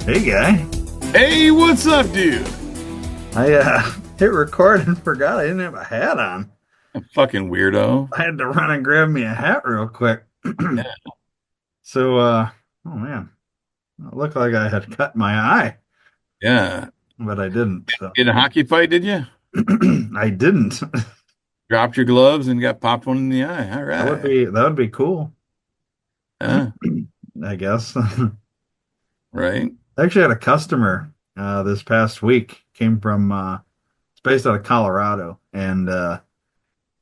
Hey, guy. Hey, what's up, dude? I hit record and forgot I didn't have a hat on. Fucking weirdo. I had to run and grab me a hat real quick. Yeah. So, oh man, it looked like I had cut my eye, Yeah. but I didn't. So In a hockey fight, did you? I didn't. Dropped your gloves and got popped one in the eye. All right. That would be cool, Uh, I guess. right. I actually had a customer this past week came from it's based out of Colorado, and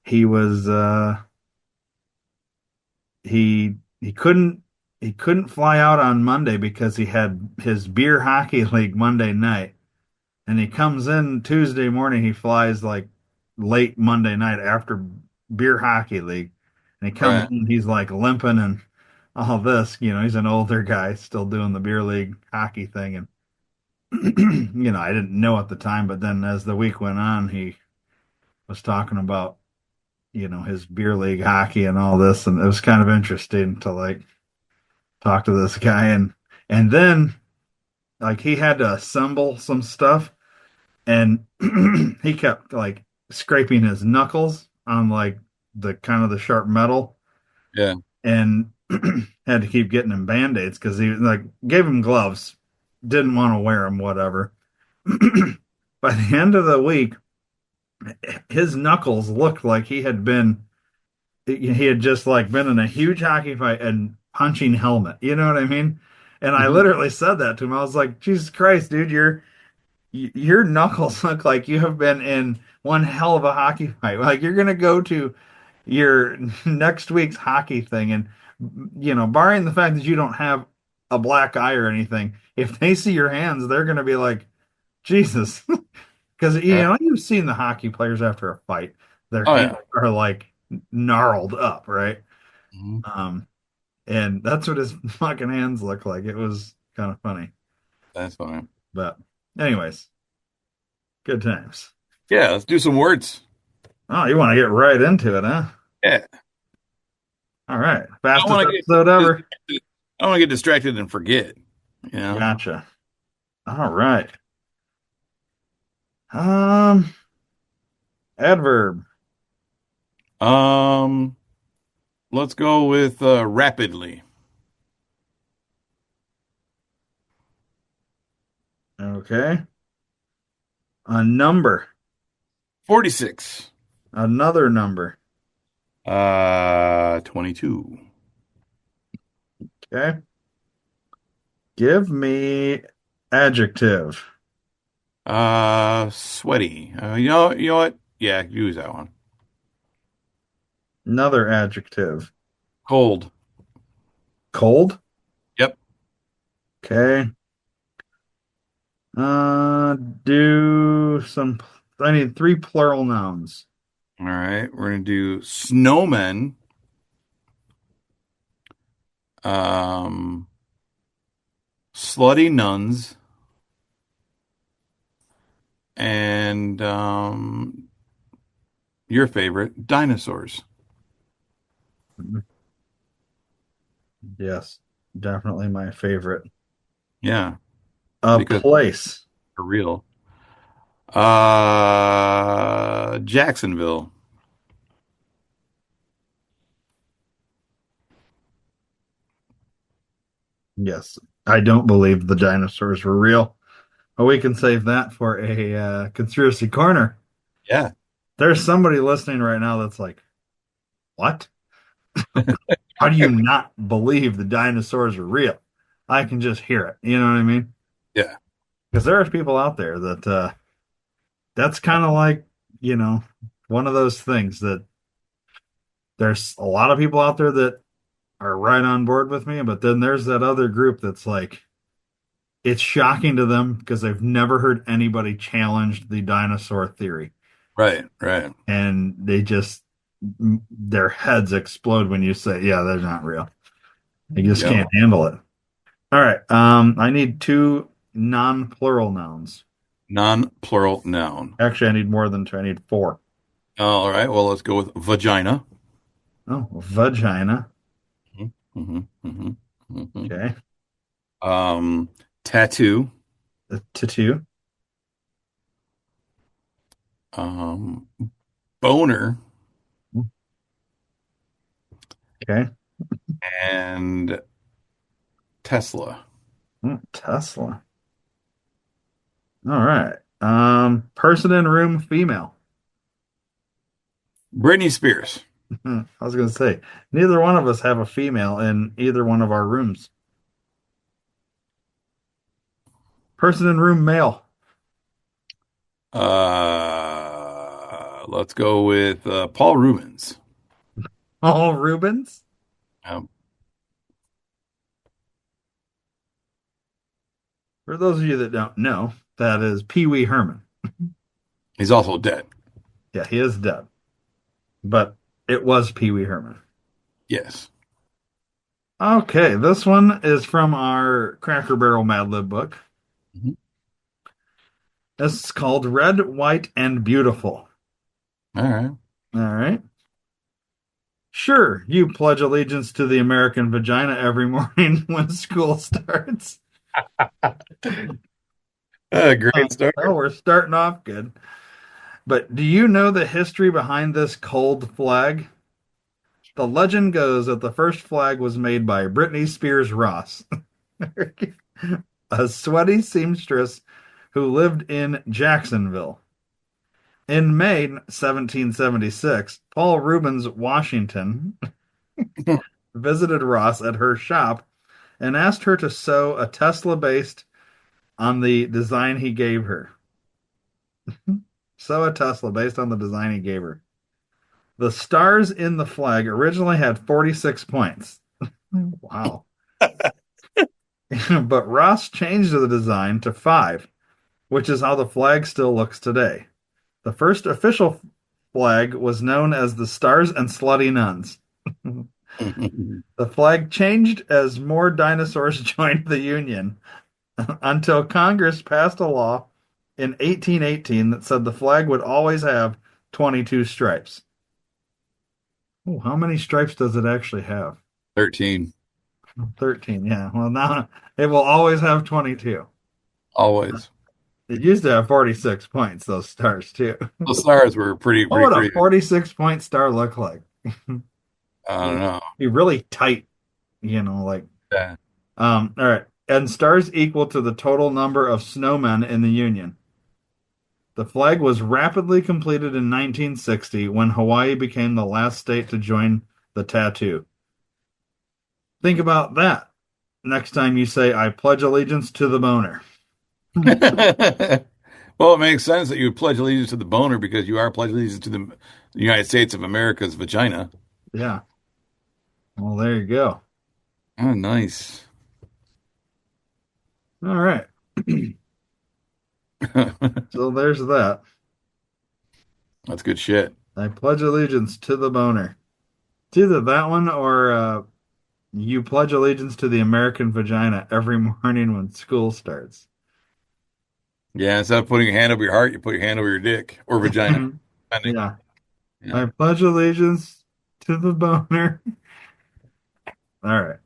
he was he couldn't fly out on Monday because he had his beer hockey league Monday night, and he comes in Tuesday morning. He flies like late Monday night after beer hockey league, and he comes Right. in. He's like limping and all this. He's an older guy still doing the beer league hockey thing, and I didn't know at the time, but then as the week went on, he was talking about his beer league hockey and all this, and it was kind of interesting to like talk to this guy, and then like he had to assemble some stuff, and he kept like scraping his knuckles on like the kind of the sharp metal, Yeah. and had to keep getting him band-aids because he like gave him gloves, didn't want to wear them, whatever. By the end of the week, his knuckles looked like he had just like been in a huge hockey fight and punching helmet. You know what I mean? And I Mhm. literally said that to him. I was like, Jesus Christ, dude, your knuckles look like you have been in one hell of a hockey fight. Like you're gonna go to your next week's hockey thing, and barring the fact that you don't have a black eye or anything, if they see your hands, they're gonna be like, Jesus. Because Yeah. you've seen the hockey players after a fight, their Oh, hands yeah. are like gnarled up, right? Mhm. Um, and that's what his fucking hands look like. It was kind of funny, That's fine. but anyways, good times. Yeah, let's do some words. Oh, you want to get right into it, huh? Yeah. All right, I fastest want to episode get ever. distracted. I want to get distracted and forget, you know? Gotcha. All right. Um, adverb. Um, let's go with rapidly. Okay. A number. 46. Another number. 22. Okay. Give me adjective. Sweaty. You know what? Yeah, use that one. Another adjective. Cold. Cold. Yep. Okay. Do some. I need three plural nouns. All right. We're gonna do snowmen. Um, slutty nuns, and your favorite, dinosaurs. Yes, definitely my favorite. Yeah, A because place. for real. Jacksonville. Yes, I don't believe the dinosaurs were real. But we can save that for a conspiracy corner. Yeah. There's somebody listening right now that's like, "What? How do you not believe the dinosaurs are real?" I can just hear it. You know what I mean? Yeah. Because there are people out there that that's kind of like, you know, one of those things that there's a lot of people out there that are right on board with me, but then there's that other group that's like, it's shocking to them because they've never heard anybody challenge the dinosaur theory. Right. Right. And they just, their heads explode when you say, yeah, they're not real. They just Yep. can't handle it. All right. I need two non-plural nouns. Non-plural noun. Actually, I need more than two. I need four. All right. Well, let's go with vagina. Oh, vagina. hmm hmm hmm Okay. Um, tattoo. The tattoo. Um, boner Okay. and Tesla. Tesla. All right. Person in room, female. Britney Spears. I was going to say, neither one of us have a female in either one of our rooms. Person in room, male. Let's go with Paul Rubens. All Rubens. Um, For those of you that don't know, that is Pee Wee Herman. he's also dead. Yeah, he is dead, but it was Pee Wee Herman. Yes. Okay, this one is from our Cracker Barrel Mad Lib book. Mhm. This is called Red, White, and Beautiful. All right. All right. Sure, you pledge allegiance to the American vagina every morning when school starts. Great start. Well, we're starting off good. But do you know the history behind this cold flag? The legend goes that the first flag was made by Britney Spears Ross, a sweaty seamstress who lived in Jacksonville. In May 1776, Paul Rubens Washington visited Ross at her shop and asked her to sew a Tesla based on the design he gave her. Sew a Tesla based on the design he gave her. The stars in the flag originally had 46 points. Wow. But Ross changed the design to five, which is how the flag still looks today. The first official flag was known as the Stars and Slutty Nuns. The flag changed as more dinosaurs joined the Union until Congress passed a law in 1818 that said the flag would always have 22 stripes. Oh, how many stripes does it actually have? 13. 13, yeah. Well, now it will always have 22. Always. It used to have 46 points, those stars, too. The stars were pretty, What pretty would a crazy. 46 point star look like? I don't know. Be really tight, like, Yeah. all right. And stars equal to the total number of snowmen in the Union. The flag was rapidly completed in 1960 when Hawaii became the last state to join the tattoo. Think about that next time you say, I pledge allegiance to the boner. Well, it makes sense that you would pledge allegiance to the boner because you are pledging allegiance to the United States of America's vagina. Yeah. Well, there you go. Oh, nice. All right. So there's that. That's good shit. I pledge allegiance to the boner. It's either that one or you pledge allegiance to the American vagina every morning when school starts. Yeah, instead of putting your hand over your heart, you put your hand over your dick or vagina, depending. Yeah. Yeah. I pledge allegiance to the boner. All right.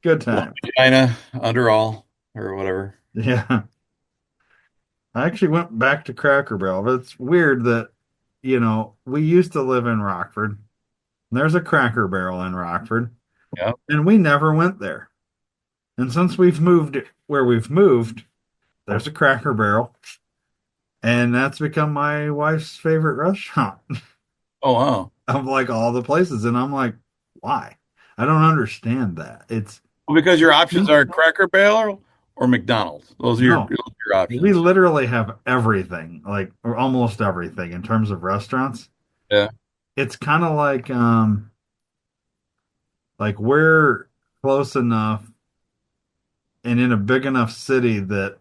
Good One time. vagina under all or whatever. Yeah. I actually went back to Cracker Barrel, but it's weird that, we used to live in Rockford. There's a Cracker Barrel in Rockford, Yeah. and we never went there. And since we've moved where we've moved, there's a Cracker Barrel, and that's become my wife's favorite restaurant Oh, wow. of like all the places. And I'm like, why? I don't understand that. It's Well, because your options are Cracker Barrel or McDonald's. no, Those are your we options. literally have everything, like or almost everything in terms of restaurants. Yeah. It's kind of like we're close enough and in a big enough city that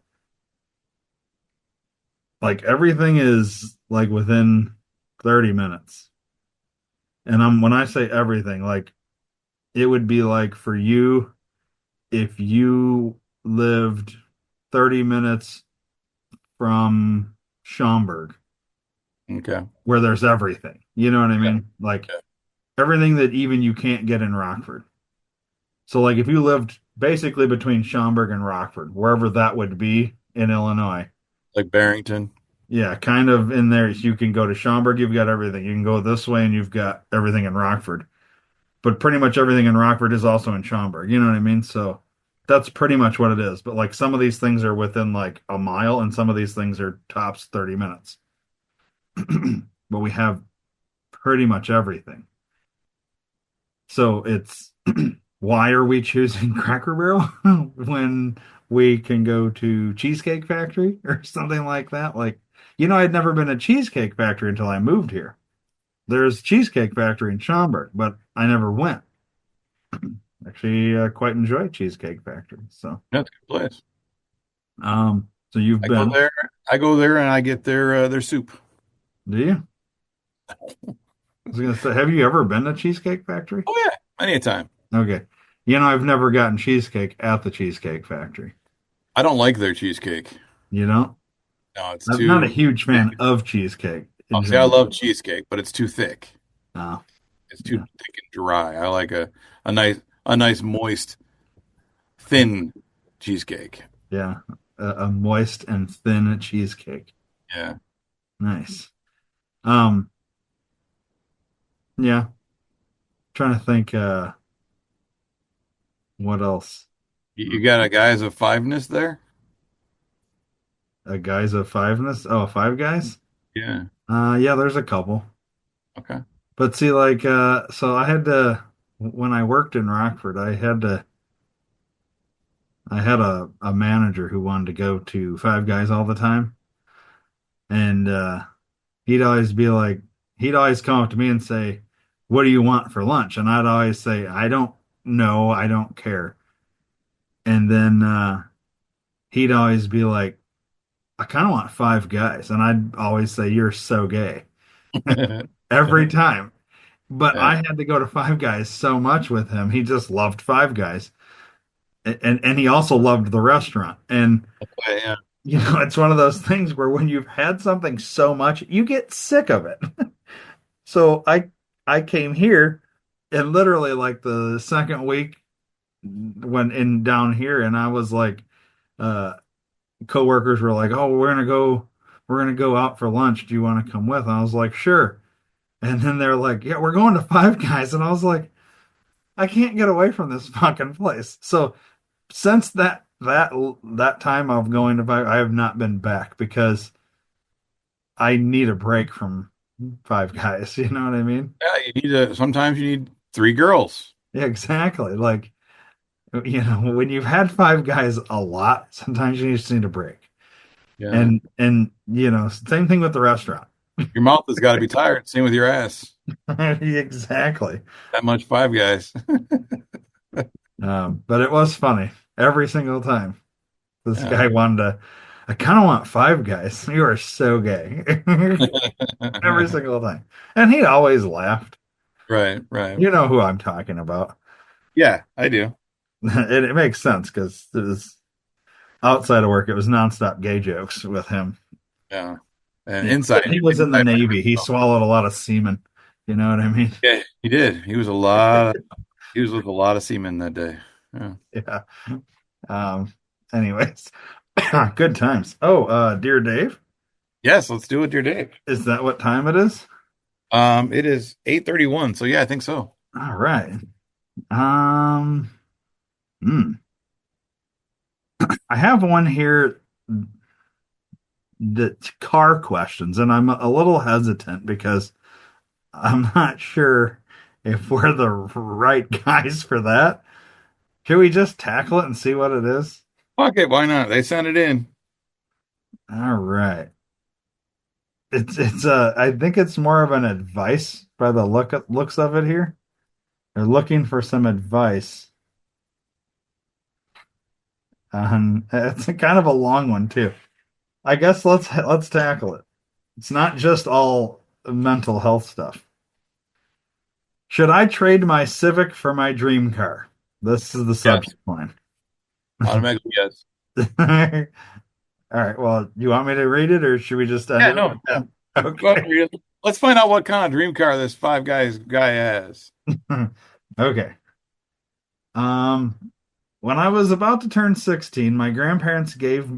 like everything is like within 30 minutes. And when I say everything, like it would be like for you if you lived 30 minutes from Schaumburg, Okay. where there's everything. You know what I Yeah. mean? Like everything that even you can't get in Rockford. So like if you lived basically between Schaumburg and Rockford, wherever that would be in Illinois, Like Barrington. yeah, kind of in there. You can go to Schaumburg, you've got everything. You can go this way and you've got everything in Rockford. But pretty much everything in Rockford is also in Schaumburg. You know what I mean? So that's pretty much what it is. But like some of these things are within like a mile and some of these things are tops 30 minutes. But we have pretty much everything. So it's why are we choosing Cracker Barrel when we can go to Cheesecake Factory or something like that? Like, I'd never been to Cheesecake Factory until I moved here. There's Cheesecake Factory in Schaumburg, but I never went. Actually, quite enjoy Cheesecake Factory. That's a good place. So you've I go been, there. I go there and I get their soup. do you? I was gonna say, have you ever been to Cheesecake Factory? Oh yeah, many a time. Okay. I've never gotten cheesecake at the Cheesecake Factory. I don't like their cheesecake. You know? No, it's I'm not a too huge thick. fan of cheesecake Oh, in see, I general. love cheesecake, but it's too thick. Oh, It's too yeah, thick and dry. I like a nice moist thin cheesecake. yeah. A moist and thin cheesecake. Yeah. Nice. Um, yeah. Trying to think, what else? You got a guys of fiveness there? A guys of fiveness? Oh, Five Guys? Yeah. Yeah, there's a couple. Okay. But see, like, so I had to, when I worked in Rockford, I had a manager who wanted to go to Five Guys all the time. And, he'd always be like, he'd always come up to me and say, "What do you want for lunch?" And I'd always say, "I don't know. I don't care." And then, he'd always be like, "I kind of want Five Guys." And I'd always say, "You're so gay." Every time. But I Yeah. had to go to Five Guys so much with him. He just loved Five Guys. And he also loved the restaurant. And Yeah. it's one of those things where when you've had something so much, you get sick of it. So I came here and literally like the second week when in down here and I was like uh coworkers were like, "Oh, we're gonna go out for lunch. Do you want to come with?" And I was like, "Sure." And then they're like, "Yeah, we're going to Five Guys." And I was like, "I can't get away from this fucking place." So since that time of going to Five, I have not been back because I need a break from Five Guys. You know what I mean? Yeah, sometimes you need three girls. Yeah, exactly. Like, when you've had Five Guys a lot, sometimes you just need a break. Yeah. And same thing with the restaurant. Your mouth has got to be tired. Same with your ass. Exactly. That much Five Guys. But it was funny every single time. This Yeah. guy wanted to. I kind of want Five Guys. You are so gay. Every single time, and he always laughed. Right, right. You know who I'm talking about. Yeah, I do. It makes sense because it was outside of work. It was nonstop gay jokes with him. Yeah. And Yeah. inside, He was in the inside, Navy. He swallowed a lot of semen. You know what I mean? yeah, he did. He was with a lot of seamen that day. Yeah. Yeah. Um, anyways, good times. Oh, dear Dave, Yes, let's do it, dear Dave. is that what time it is? It is 8:31, so yeah, I think so. All right. Um, hmm. I have one here that's car questions, and I'm a little hesitant because I'm not sure if we're the right guys for that. Should we just tackle it and see what it is? Fuck it, why not? They sent it in. All right. I think it's more of an advice by the looks of it here. They're looking for some advice. It's a kind of a long one too. I guess let's tackle it. It's not just all mental health stuff. Should I trade my Civic for my dream car? This is the Yes. subject line. Automatically, yes. All right. Well, you want me to read it or should we just end Yeah, it no, with yeah. that? Go ahead, Okay. read it. Let's find out what kind of dream car this five guys guy has. Okay. Um, when I was about to turn 16, my grandparents gave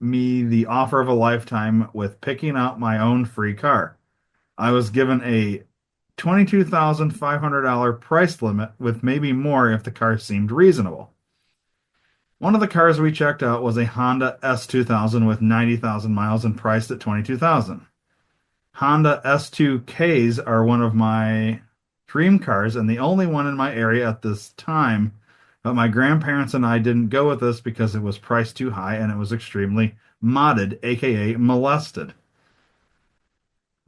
me the offer of a lifetime with picking out my own free car. I was given a $22,500 price limit with maybe more if the car seemed reasonable. One of the cars we checked out was a Honda S2000 with 90,000 miles and priced at 22,000. Honda S2Ks are one of my dream cars and the only one in my area at this time, but my grandparents and I didn't go with this because it was priced too high and it was extremely modded, aka molested.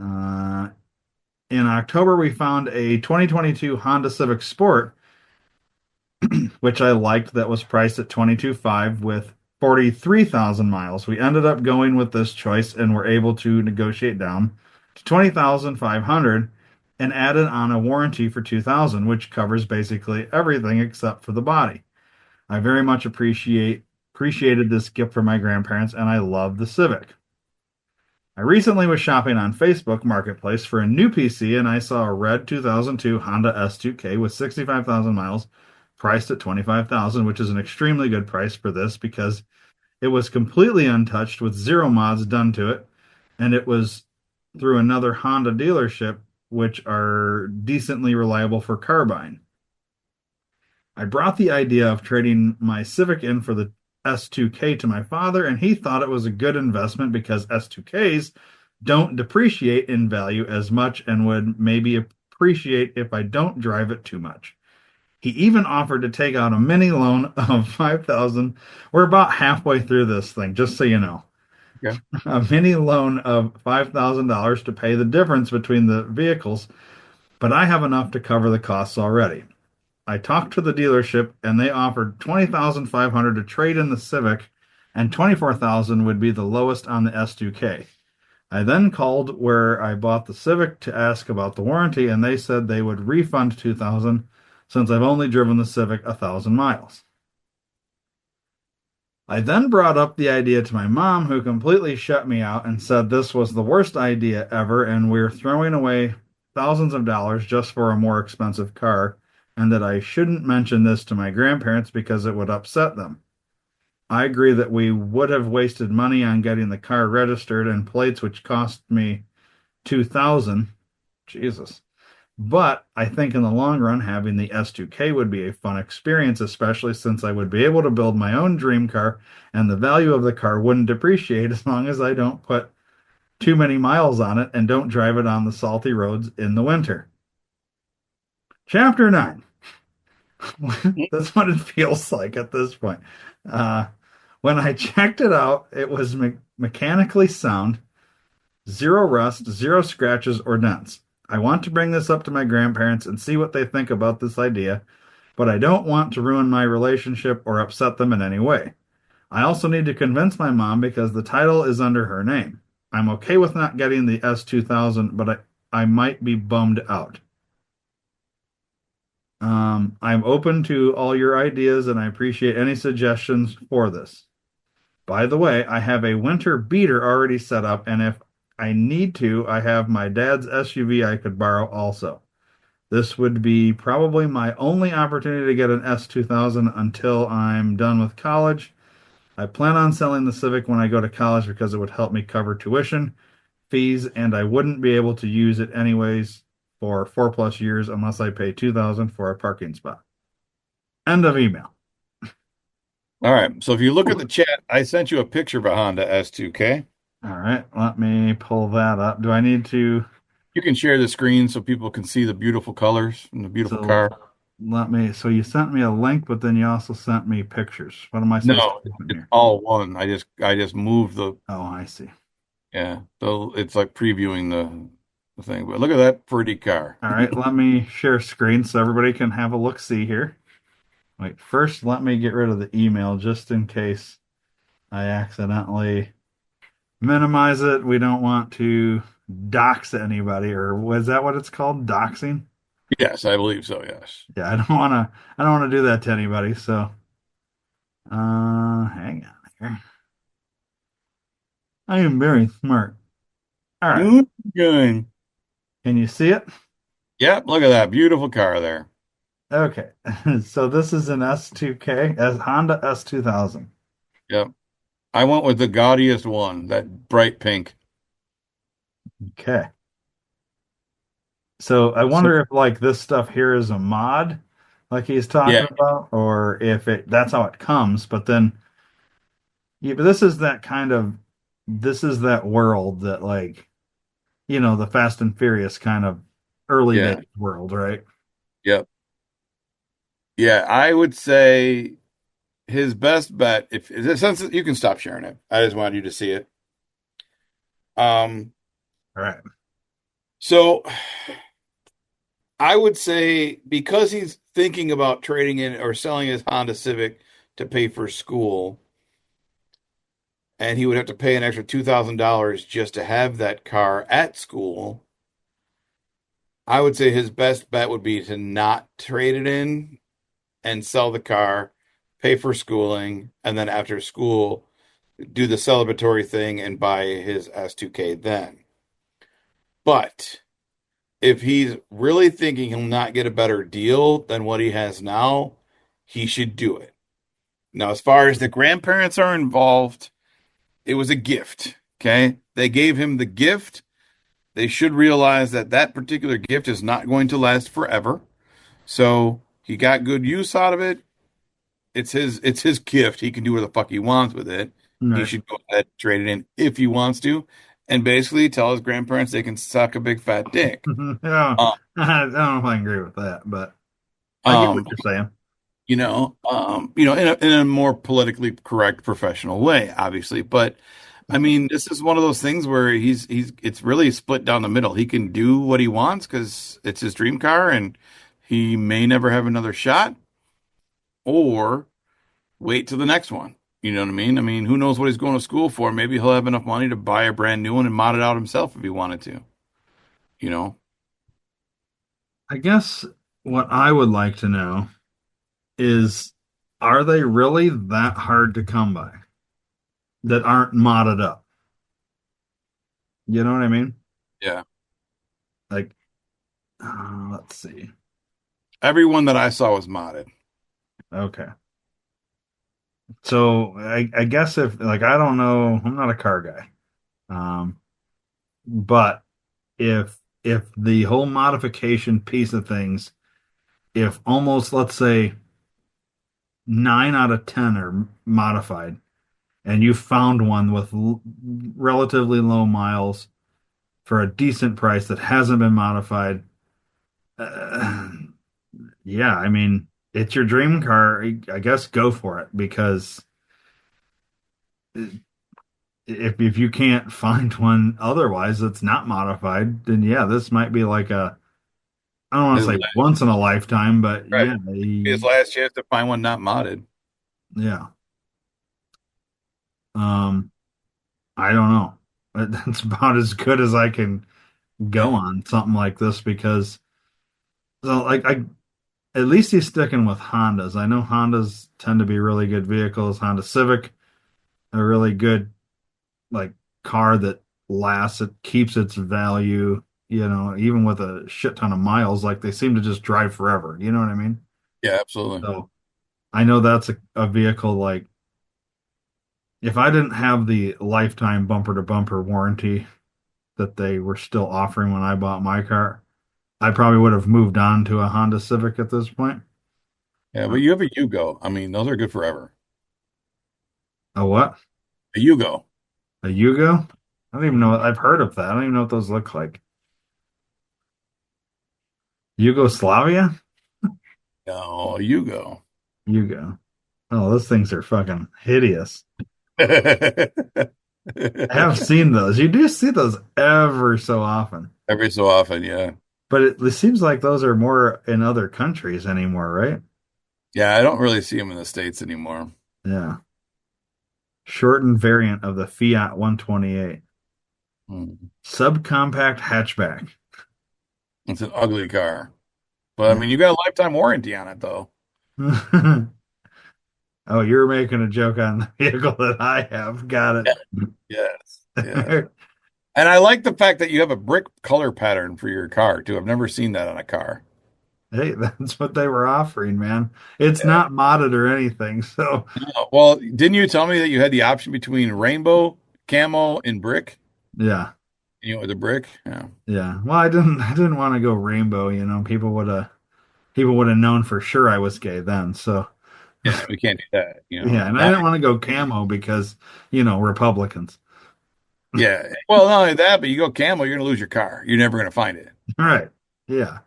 Uh, in October, we found a 2022 Honda Civic Sport, which I liked, that was priced at 22.5 with 43,000 miles. We ended up going with this choice and were able to negotiate down to 20,500 and added on a warranty for 2,000, which covers basically everything except for the body. I very much appreciated this gift from my grandparents and I love the Civic. I recently was shopping on Facebook Marketplace for a new PC and I saw a red 2002 Honda S2K with 65,000 miles priced at 25,000, which is an extremely good price for this because it was completely untouched with zero mods done to it and it was through another Honda dealership which are decently reliable for car buying. I brought the idea of trading my Civic in for the S2K to my father, and he thought it was a good investment because S2Ks don't depreciate in value as much and would maybe appreciate if I don't drive it too much. He even offered to take out a mini loan of 5,000. We're about halfway through this thing, just so you know. Okay. A mini loan of $5,000 to pay the difference between the vehicles, but I have enough to cover the costs already. I talked to the dealership and they offered 20,500 to trade in the Civic and 24,000 would be the lowest on the S2K. I then called where I bought the Civic to ask about the warranty and they said they would refund 2,000 since I've only driven the Civic 1,000 miles. I then brought up the idea to my mom, who completely shut me out and said this was the worst idea ever and we're throwing away thousands of dollars just for a more expensive car, and that I shouldn't mention this to my grandparents because it would upset them. I agree that we would have wasted money on getting the car registered and plates, which cost me 2,000. Jesus. But I think in the long run, having the S2K would be a fun experience, especially since I would be able to build my own dream car and the value of the car wouldn't depreciate as long as I don't put too many miles on it and don't drive it on the salty roads in the winter. Chapter 9. That's what it feels like at this point. Uh, when I checked it out, it was mechanically sound, zero rust, zero scratches or dents. I want to bring this up to my grandparents and see what they think about this idea, but I don't want to ruin my relationship or upset them in any way. I also need to convince my mom because the title is under her name. I'm okay with not getting the S2000, but I might be bummed out. I'm open to all your ideas and I appreciate any suggestions for this. By the way, I have a winter beater already set up, and if I need to, I have my dad's SUV I could borrow also. This would be probably my only opportunity to get an S2000 until I'm done with college. I plan on selling the Civic when I go to college because it would help me cover tuition, fees, and I wouldn't be able to use it anyways for 4+ years unless I pay 2,000 for a parking spot. End of email. All right. So if you look at the chat, I sent you a picture of a Honda S2K. All right, let me pull that up. Do I need to? You can share the screen so people can see the beautiful colors and the beautiful So car. let me. So you sent me a link, but then you also sent me pictures. What am I supposed No, to do in it's here? all one. I just moved the Oh, I see. yeah. So it's like previewing the thing. But look at that pretty car. All right, let me share screen so everybody can have a look see here. Wait, first let me get rid of the email just in case I accidentally minimize it. We don't want to dox anybody, or was that what it's called? Doxing? Yes, I believe so. Yes. Yeah, I don't wanna do that to anybody. So, hang on here. I am very smart. All right. Good going. Can you see it? Yep, look at that beautiful car there. Okay. So this is an S2K, as Honda S2000. Yep. I went with the gaudiest one, that bright pink. Okay. So I So, wonder if like this stuff here is a mod, like he's yeah, talking about, or if it that's how it comes. But then, yeah, but this is that world that like, the Fast and Furious kind of early yeah, days world, right? yep. Yeah, I would say his best bet, if since you can stop sharing it. I just wanted you to see it. Um, All right. so I would say because he's thinking about trading in or selling his Honda Civic to pay for school, and he would have to pay an extra $2,000 just to have that car at school. I would say his best bet would be to not trade it in and sell the car, pay for schooling, and then after school, do the celebratory thing and buy his S2K then. But if he's really thinking he'll not get a better deal than what he has now, he should do it. Now, as far as the grandparents are involved, it was a gift. Okay. They gave him the gift. They should realize that that particular gift is not going to last forever. So he got good use out of it. It's his gift. He can do what the fuck he wants with it. All He right. should go ahead and trade it in if he wants to, and basically tell his grandparents they can suck a big fat dick. Yeah, Um, I don't know if I agree with that, but I get what um, you're saying. in a more politically correct professional way, obviously. But I mean, this is one of those things where it's really split down the middle. He can do what he wants because it's his dream car, and he may never have another shot, or wait till the next one. You know what I mean? I mean, who knows what he's going to school for? Maybe he'll have enough money to buy a brand new one and mod it out himself if he wanted to. You know? I guess what I would like to know is, are they really that hard to come by that aren't modded up? You know what I mean? Yeah. Like, let's see. Everyone that I saw was modded. Okay. So I guess if like I don't know, I'm not a car guy. Um, but if the whole modification piece of things, if almost let's say 9 out of 10 are modified, and you found one with relatively low miles for a decent price that hasn't been modified, uh, yeah, I mean, it's your dream car. I guess go for it because if you can't find one otherwise that's not modified, then yeah, this might be like a I don't want to His say once in a lifetime, but right. yeah, His last chance to find one not modded. yeah. Um, I don't know. That's about as good as I can go Yeah. on something like this because so like I at least he's sticking with Hondas. I know Hondas tend to be really good vehicles. Honda Civic, a really good like car that lasts, it keeps its value, even with a shit ton of miles, like they seem to just drive forever. You know what I mean? Yeah, absolutely. So I know that's a vehicle like if I didn't have the lifetime bumper to bumper warranty that they were still offering when I bought my car, I probably would have moved on to a Honda Civic at this point. Yeah, but Uh, you have a Yugo. I mean, those are good forever. a what? A Yugo. A Yugo? I don't even know. I've heard of that. I don't even know what those look like. Yugoslavia? No, a Yugo. Yugo. Oh, those things are fucking hideous. I have seen those. You do see those ever so often. Every so often, yeah. But it seems like those are more in other countries anymore, right? Yeah, I don't really see them in the States anymore. Yeah. Shortened variant of the Fiat 128. Hmm. Subcompact hatchback. It's an ugly car. But I mean, you got a lifetime warranty on it though. Yeah. Oh, you're making a joke on the vehicle that I have. Got Yeah. Yes. Yeah. it. And I like the fact that you have a brick color pattern for your car too. I've never seen that on a car. Hey, that's what they were offering, man. It's Yeah. not modded or anything. So, No. Well, didn't you tell me that you had the option between rainbow, camo, and brick? yeah. And you went with the brick? Yeah. Yeah. Well, I didn't want to go rainbow, people would have known for sure I was gay then. So, Yeah, we can't do that, yeah, and I Now, didn't want to go camo because, Republicans. yeah. Well, not only that, but you go camo, you're gonna lose your car. You're never gonna find it. All right. Yeah.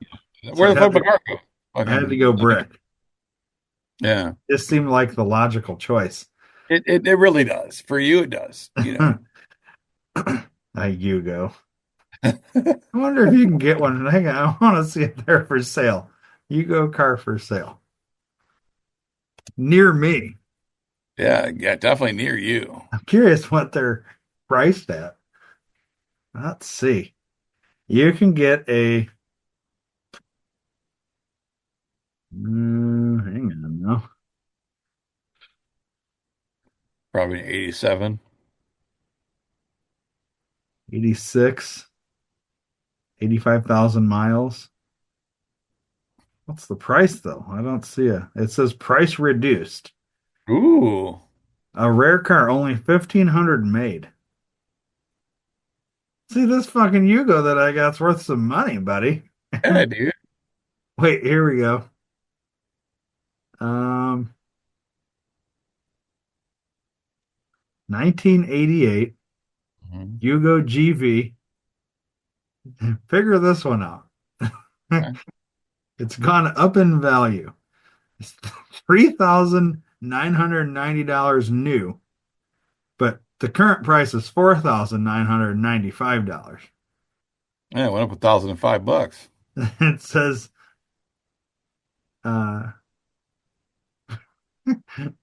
So Where the fuck my car go? I had to go Fucking brick. yeah. This seemed like the logical choice. It really does. For you, it does. You go. I wonder if you can get one. Hang on, I want to see if they're for sale. You go car for sale near me. Yeah, yeah, definitely near you. I'm curious what they're priced at. Let's see. You can get hang on now, Probably an 87. 86, 85,000 miles. What's the price though? I don't see it says price reduced. Ooh. A rare car, only 1,500 made. See, this fucking Yugo that I got's worth some money, buddy. Yeah, dude. Wait, here we go. Um, 1988 Mhm. Yugo GV. Figure this one out. Okay. It's gone up in value. It's $3,990 new, but the current price is $4,995. Yeah, it went up $1,005. It says uh,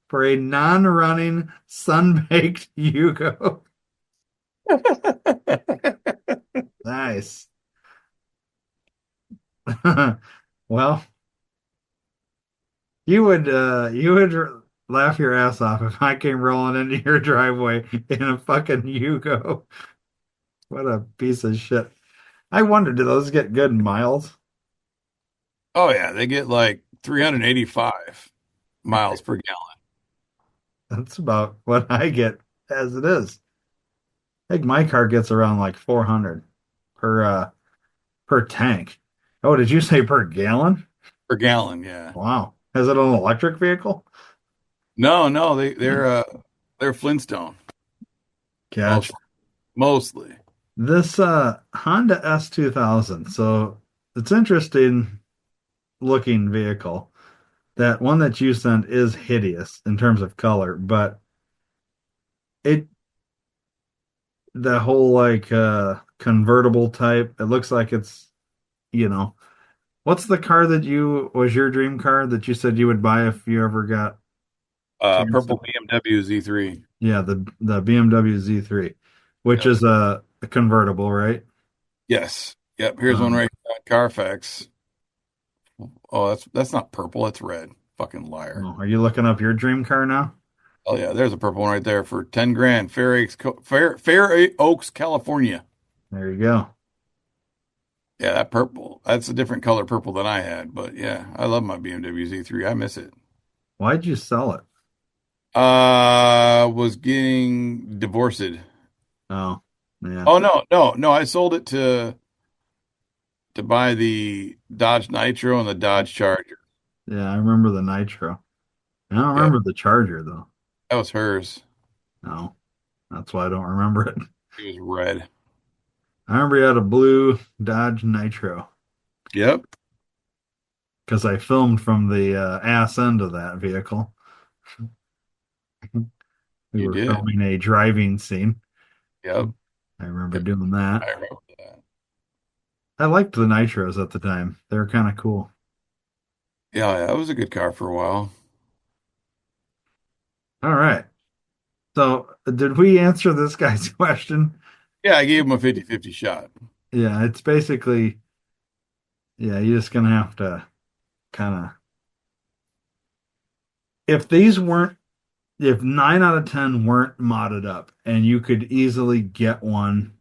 for a non-running sun-baked Yugo. Nice. Well, you would laugh your ass off if I came rolling into your driveway in a fucking Yugo. What a piece of shit. I wonder, do those get good miles? Oh yeah, they get like 385 miles per gallon That's about what I get as it is. I think my car gets around like 400 per tank. Oh, did you say per gallon? per gallon. Yeah. Wow. Is it an electric vehicle? No, no, they're Flintstone Gotcha. mostly. Mostly. This Honda S2000. So it's interesting looking vehicle. That one that you sent is hideous in terms of color, but it the whole like convertible type, it looks like it's, you know, what's the car that you was your dream car that you said you would buy if you ever got chance to? Purple BMW Z3. Yeah, the BMW Z3, which Yep. is a convertible, right? Yes. Yep. Here's one Um, right here on Carfax. Oh, that's not purple. That's red. Fucking liar. are you looking up your dream car now? Oh yeah, there's a purple one right there for 10 grand. Fair Oaks, California. There you go. Yeah, that purple. That's a different color purple than I had, but yeah, I love my BMW Z3. I miss it. Why'd you sell it? Was getting divorced. Oh, yeah, Oh no, no, no. I sold it to buy the Dodge Nitro and the Dodge Charger. yeah. I remember the Nitro. I don't Yep, remember the Charger though. that was hers. No, that's why I don't remember it. It was red. I remember you had a blue Dodge Nitro Yep, because I filmed from the ass end of that vehicle. We you were did. filming a driving scene. Yep. I remember doing that. I remember that. I liked the Nitros at the time. They were kind of cool. Yeah, yeah, that was a good car for a while. All right. So, did we answer this guy's question? Yeah, I gave him a 50-50 shot. Yeah, it's basically, yeah, you're just gonna have to. kind of if these weren't if 9 out of 10 weren't modded up and you could easily get one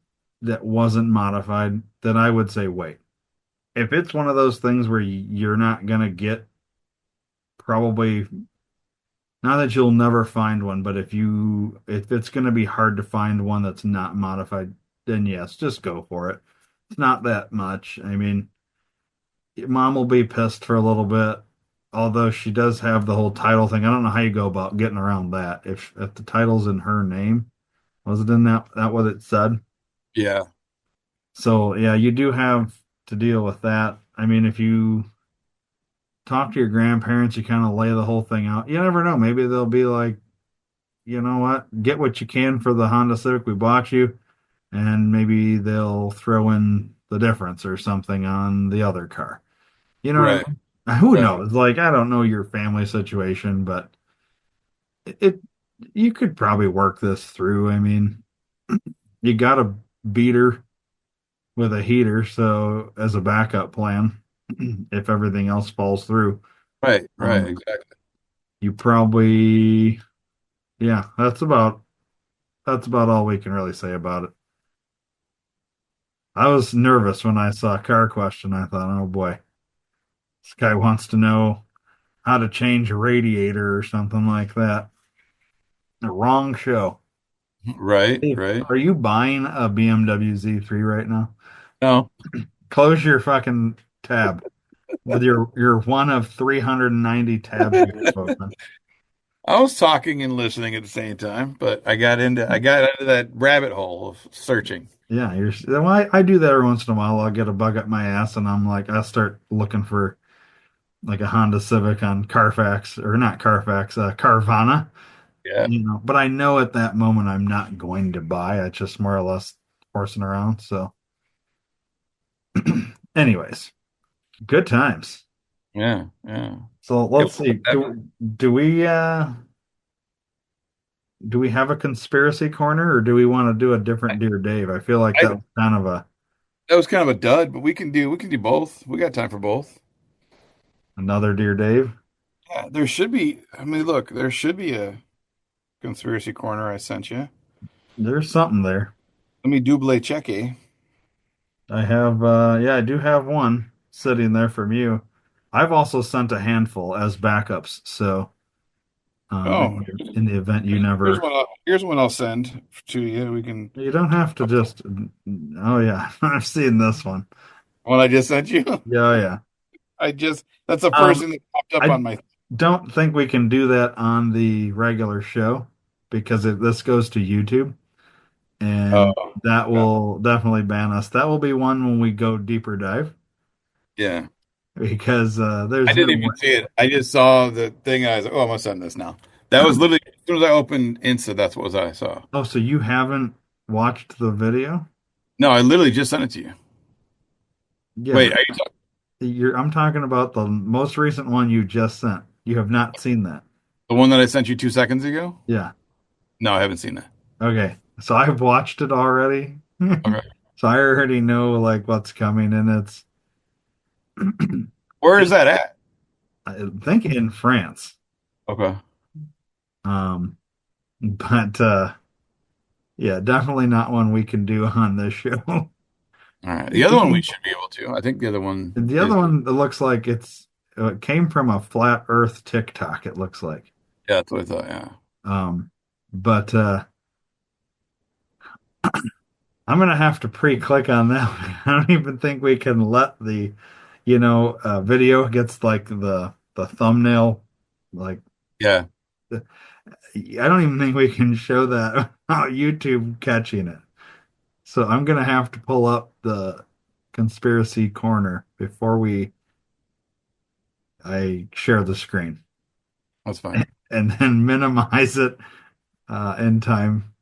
that wasn't modified, then I would say wait. If it's one of those things where you're not gonna get probably not that you'll never find one, but if it's gonna be hard to find one that's not modified, then yes, just go for it. It's not that much. I mean, mom will be pissed for a little bit, although she does have the whole title thing. I don't know how you go about getting around that. If the title's in her name, was it in that what it said? Yeah. So yeah, you do have to deal with that. I mean, if you talk to your grandparents, you kind of lay the whole thing out. You never know. Maybe they'll be like, you know what, get what you can for the Honda Civic we bought you, and maybe they'll throw in the difference or something on the other car. You know what Right. I mean? Who Right. knows? Like, I don't know your family situation, but it you could probably work this through. I mean, you got a beater with a heater, so as a backup plan, if everything else falls through, Right. Right. um, Exactly. you probably, yeah, that's about all we can really say about it. I was nervous when I saw car question. I thought, oh boy, this guy wants to know how to change a radiator or something like that. The wrong show. Right. Hey, Right. are you buying a BMW Z3 right now? No, Close your fucking tab with your one of 390 tabs you have open. I was talking and listening at the same time, but I got into that rabbit hole of searching. Yeah, well, I do that every once in a while. I'll get a bug up my ass and I'm like, I start looking for like a Honda Civic on Carfax or not Carfax, Carvana, Yeah. but I know at that moment I'm not going to buy. It's just more or less horsing around. So, anyways, good times. Yeah. Yeah. So It let's was see. Do we do we have a conspiracy corner or do we want to do a different Dear Dave? I feel like I, that was kind of a that was kind of a dud, but we can do both. We got time for both. another Dear Dave. Yeah, there should be. I mean, look, there should be a conspiracy corner I sent you. There's something there. Let me double check. Eh? I have yeah, I do have one sitting there from you. I've also sent a handful as backups, so Oh, in the event you here's never one. Here's one I'll send to you. We can. you don't have to just oh yeah, I've seen this one. One I just sent you. Yeah, oh, yeah. That's the first Um thing that popped up I on my. don't think we can do that on the regular show because this goes to YouTube Oh, and that okay. will definitely ban us. That will be one when we go deeper dive Yeah. because I there's no didn't even way. see it. I just saw the thing. And I was like, oh, I'm gonna send this now. That was literally as soon as I opened Insta. That's what I saw. Oh, so you haven't watched the video? No, I literally just sent it to you. Yeah, Wait, but I'm talking about the most recent one you just sent. You have not seen that. the one that I sent you 2 seconds ago? Yeah. No, I haven't seen that. Okay. So I've watched it already. Okay. So I already know like what's coming and Where is it's that at? I think in France. Okay. Um but yeah, definitely not one we can do on this show. All right. The other one we should be able to. I think the other one The is. other one it looks like it came from a flat earth TikTok, it looks like. Yeah, that's what I thought. Yeah. But I'm gonna have to pre-click on that one. I don't even think we can let the, video gets like the thumbnail, like Yeah. I don't even think we can show that without YouTube catching it. So I'm gonna have to pull up the conspiracy corner before I share the screen That's fine. and then minimize it in time.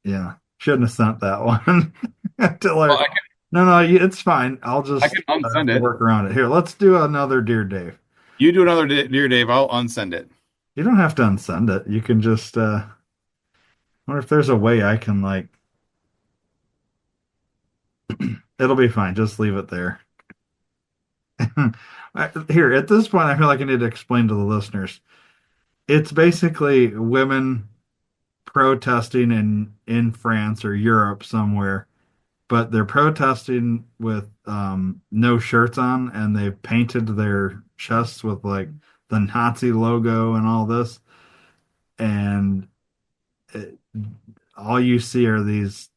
Yeah, shouldn't have sent that one until Well, no, no, it's fine. I'll I just can unsend have to it. work around it. Here, let's do another Dear Dave. You do another Dear Dave. I'll unsend it. You don't have to unsend it. You can just wonder if there's a way I can like it'll be fine. Just leave it there. Here, at this point, I feel like I need to explain to the listeners. It's basically women protesting in France or Europe somewhere, but they're protesting with no shirts on, and they've painted their chests with like the Nazi logo and all this, and it, all you see are these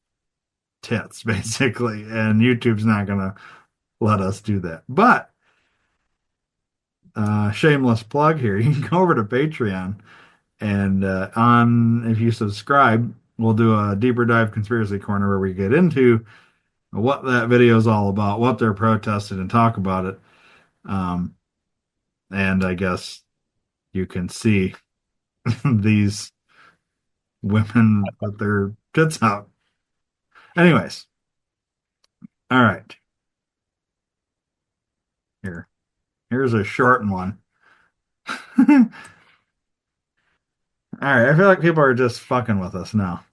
tits basically, and YouTube's not gonna let us do that. But shameless plug here, you can go over to Patreon and on if you subscribe, we'll do a deeper dive conspiracy corner where we get into what that video is all about, what they're protesting, and talk about it. Um, and I guess you can see these women with their tits out. Anyways, all right, here, here's a short one. All right, I feel like people are just fucking with us now.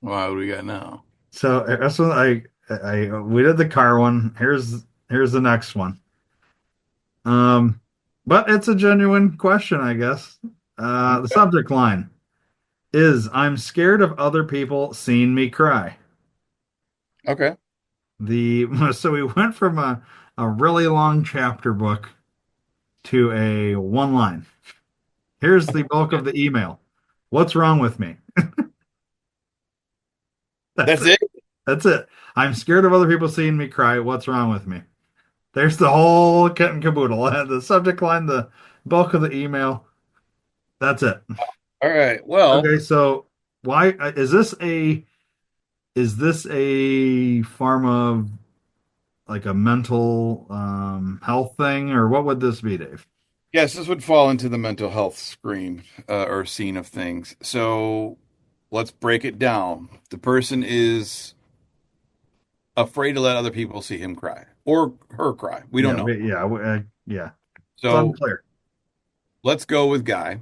Wow, what do we got now? So that's what we did the car one. Here's the next one. Um, but it's a genuine question, I guess. The Okay. subject line is I'm scared of other people seeing me cry. Okay. The so we went from a really long chapter book to a one line. Here's the bulk of the email. What's wrong with me? That's That's it. it. That's it. I'm scared of other people seeing me cry. What's wrong with me? There's the whole kit and caboodle. The subject line, the bulk of the email. That's it. All right. Well, Okay, so why is this a form of like a mental health thing, or what would this be, Dave? yes, this would fall into the mental health screen or scene of things. So let's break it down. The person is afraid to let other people see him cry or her cry. We don't Yeah, know. yeah. It's So unclear. let's go with guy.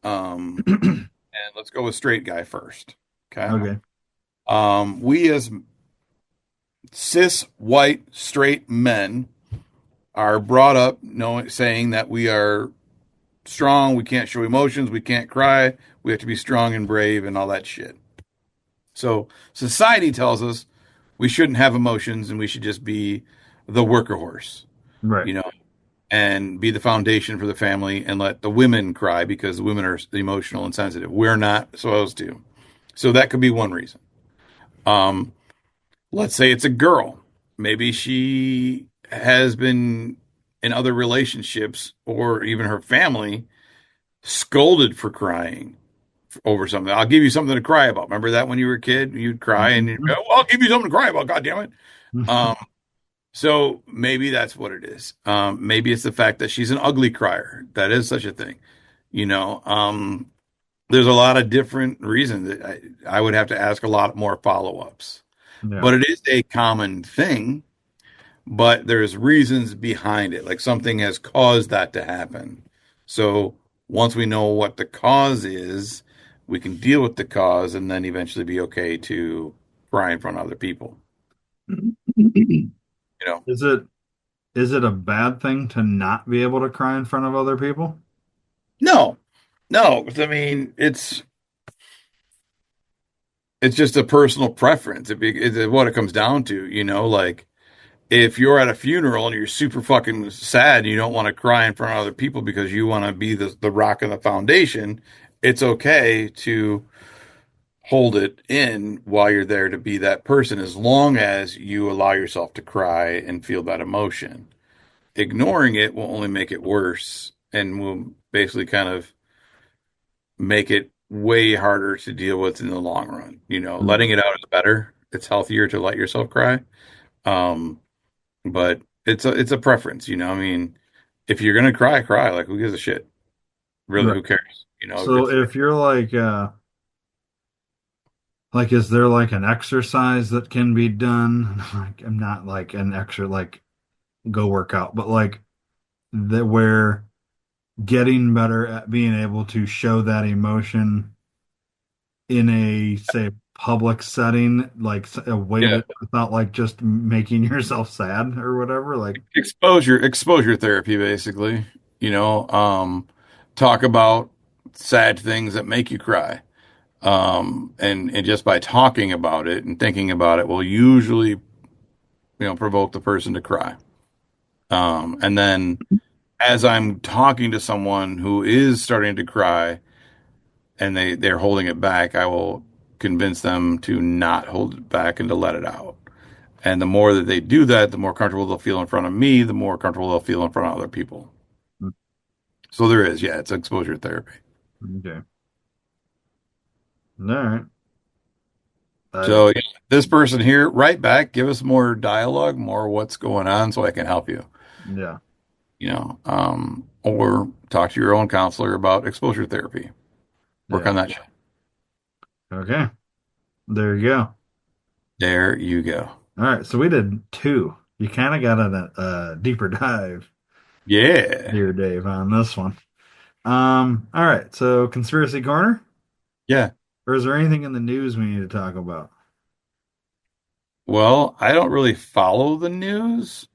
And let's go with straight guy first. Okay. Okay. We as cis white straight men are brought up knowing saying that we are strong, we can't show emotions, we can't cry, we have to be strong and brave and all that shit. So society tells us we shouldn't have emotions and we should just be the worker horse, Right. you know, and be the foundation for the family and let the women cry because the women are emotional and sensitive. We're not supposed to. So that could be one reason. Um, let's say it's a girl. Maybe she has been in other relationships or even her family scolded for crying over something. I'll give you something to cry about. Remember that when you were a kid, you'd cry and you'd go, Mhm. well, I'll give you something to cry about. God damn it. Um, so maybe that's what it is. Maybe it's the fact that she's an ugly crier. That is such a thing. You know, there's a lot of different reasons that I would have to ask a lot more follow-ups, Yeah. but it is a common thing, but there's reasons behind it. Like something has caused that to happen. So once we know what the cause is, we can deal with the cause and then eventually be okay to cry in front of other people. You know, Is it a bad thing to not be able to cry in front of other people? no, no. I mean, it's just a personal preference. It's what it comes down to. You know, like if you're at a funeral and you're super fucking sad and you don't want to cry in front of other people because you want to be the rock and the foundation, it's okay to hold it in while you're there to be that person as long as you allow yourself to cry and feel that emotion. Ignoring it will only make it worse and will basically kind of make it way harder to deal with in the long run. You know, letting Right. it out is better. It's healthier to let yourself cry. Um, but it's a preference, you know. I mean, if you're gonna cry, cry. Like who gives a shit? Really, Right. who cares? You know, So it's if you're like, is there like an exercise that can be done? Like, I'm not like an extra like go work out, but like that where getting better at being able to show that emotion in a say public setting, like a way Yeah. to without like just making yourself sad or whatever. Like, Exposure therapy, basically. You know, talk about sad things that make you cry. And just by talking about it and thinking about it will usually, provoke the person to cry. And then as I'm talking to someone who is starting to cry and they're holding it back, I will convince them to not hold it back and to let it out. And the more that they do that, the more comfortable they'll feel in front of me, the more comfortable they'll feel in front of other people. So there is, yeah, it's exposure therapy. okay, all right, I, So yeah, this person here, write back, give us more dialogue, more what's going on, so I can help you. yeah, Or talk to your own counselor about exposure therapy. Work yeah, on that shit. okay, there you go. There you go. All right, so we did two. You kind of got a deeper dive Yeah. here, Dave, on this one. All right, so conspiracy corner, Yeah. or is there anything in the news we need to talk about? Well, I don't really follow the news.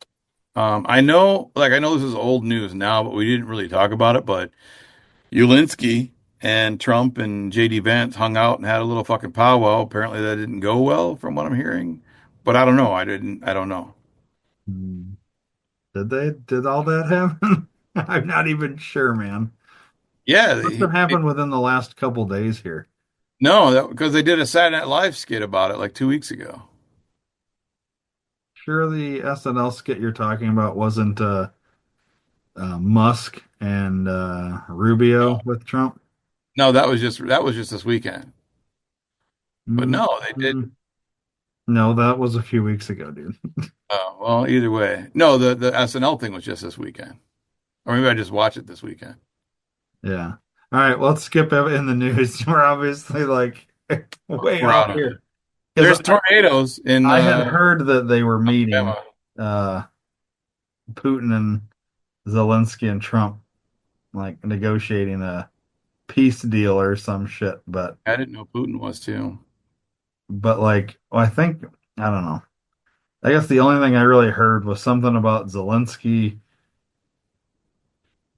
I know this is old news now, but we didn't really talk about it. But Ulinsky and Trump and JD Vance hung out and had a little fucking powwow. Apparently that didn't go well from what I'm hearing. But I don't know. I don't know. Hmm. Did all that happen? I'm not even sure, man. Yeah, Must have happened within the last couple days here. no, because they did a Saturday Night Live skit about it like 2 weeks ago. Sure, the SNL skit you're talking about wasn't Musk and Rubio with Trump. No, that was just this weekend. But Mm, no, they did. mm. No, that was a few weeks ago, dude. Well, either way, no, the SNL thing was just this weekend, or maybe I just watched it this weekend. Yeah. All right, well, let's skip in the news. We're obviously like way We're off out of it. here because There's tornadoes in I had heard that they were meeting Alabama. uh, Putin and Zelensky and Trump, like negotiating a peace deal or some shit. I didn't know Putin was too. But like, well, I think I don't know. I guess the only thing I really heard was something about Zelensky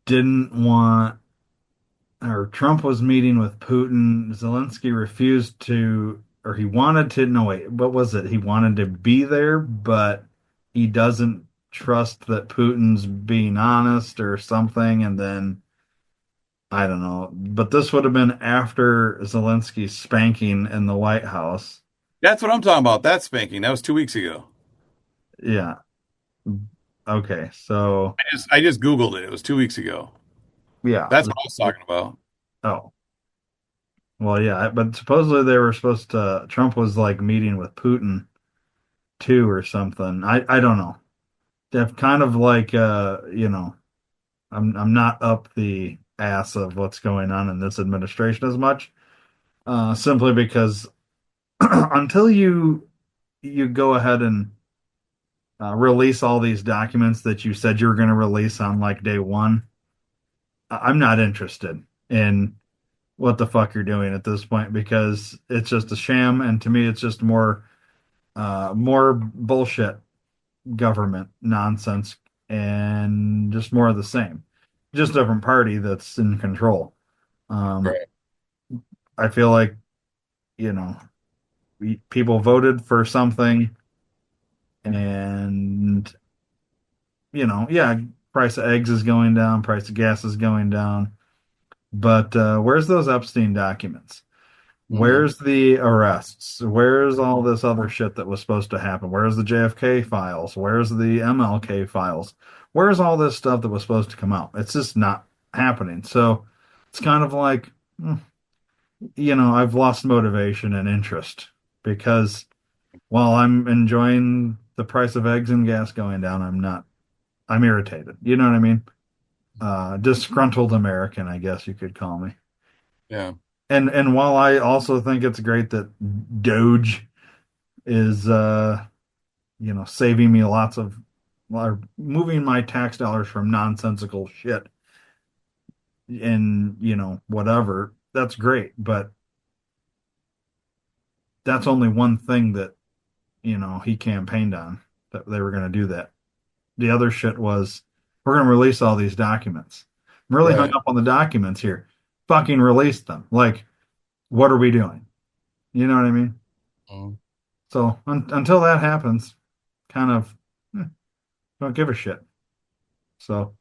didn't want, or Trump was meeting with Putin. Zelensky refused to, or he wanted to, no, wait, what was it? He wanted to be there, but he doesn't trust that Putin's being honest or something. And then I don't know. But this would have been after Zelensky's spanking in the White House. That's what I'm talking about. That spanking. That was 2 weeks ago. Yeah. Okay. So, I just Googled it. It was 2 weeks ago. yeah. That's what I was talking about. Oh, well, yeah, but supposedly they were supposed to, Trump was like meeting with Putin too or something. I don't know. They've kind of like I'm not up the ass of what's going on in this administration as much. Simply because until you go ahead and release all these documents that you said you were going to release on like day one, I'm not interested in what the fuck you're doing at this point because it's just a sham, and to me, it's just more bullshit government nonsense and just more of the same. Just a different party that's in control. Um, Right. I feel like, you know, people voted for something and, yeah, price of eggs is going down, price of gas is going down. But where's those Epstein documents? Hmm. Where's the arrests? Where's all this other shit that was supposed to happen? Where's the JFK files? Where's the MLK files? Where's all this stuff that was supposed to come out? It's just not happening. So it's kind of like, I've lost motivation and interest because while I'm enjoying the price of eggs and gas going down, I'm irritated. You know what I mean? Disgruntled American, I guess you could call me. Yeah. And while I also think it's great that Doge is saving me lots of or moving my tax dollars from nonsensical shit and whatever, that's great, but that's only one thing that, he campaigned on, that they were going to do that. The other shit was, we're going to release all these documents. I'm really hung Right. up on the documents here. Fucking release them. Like, what are we doing? You know what I mean? Mm. So until that happens, kind of don't give a shit. So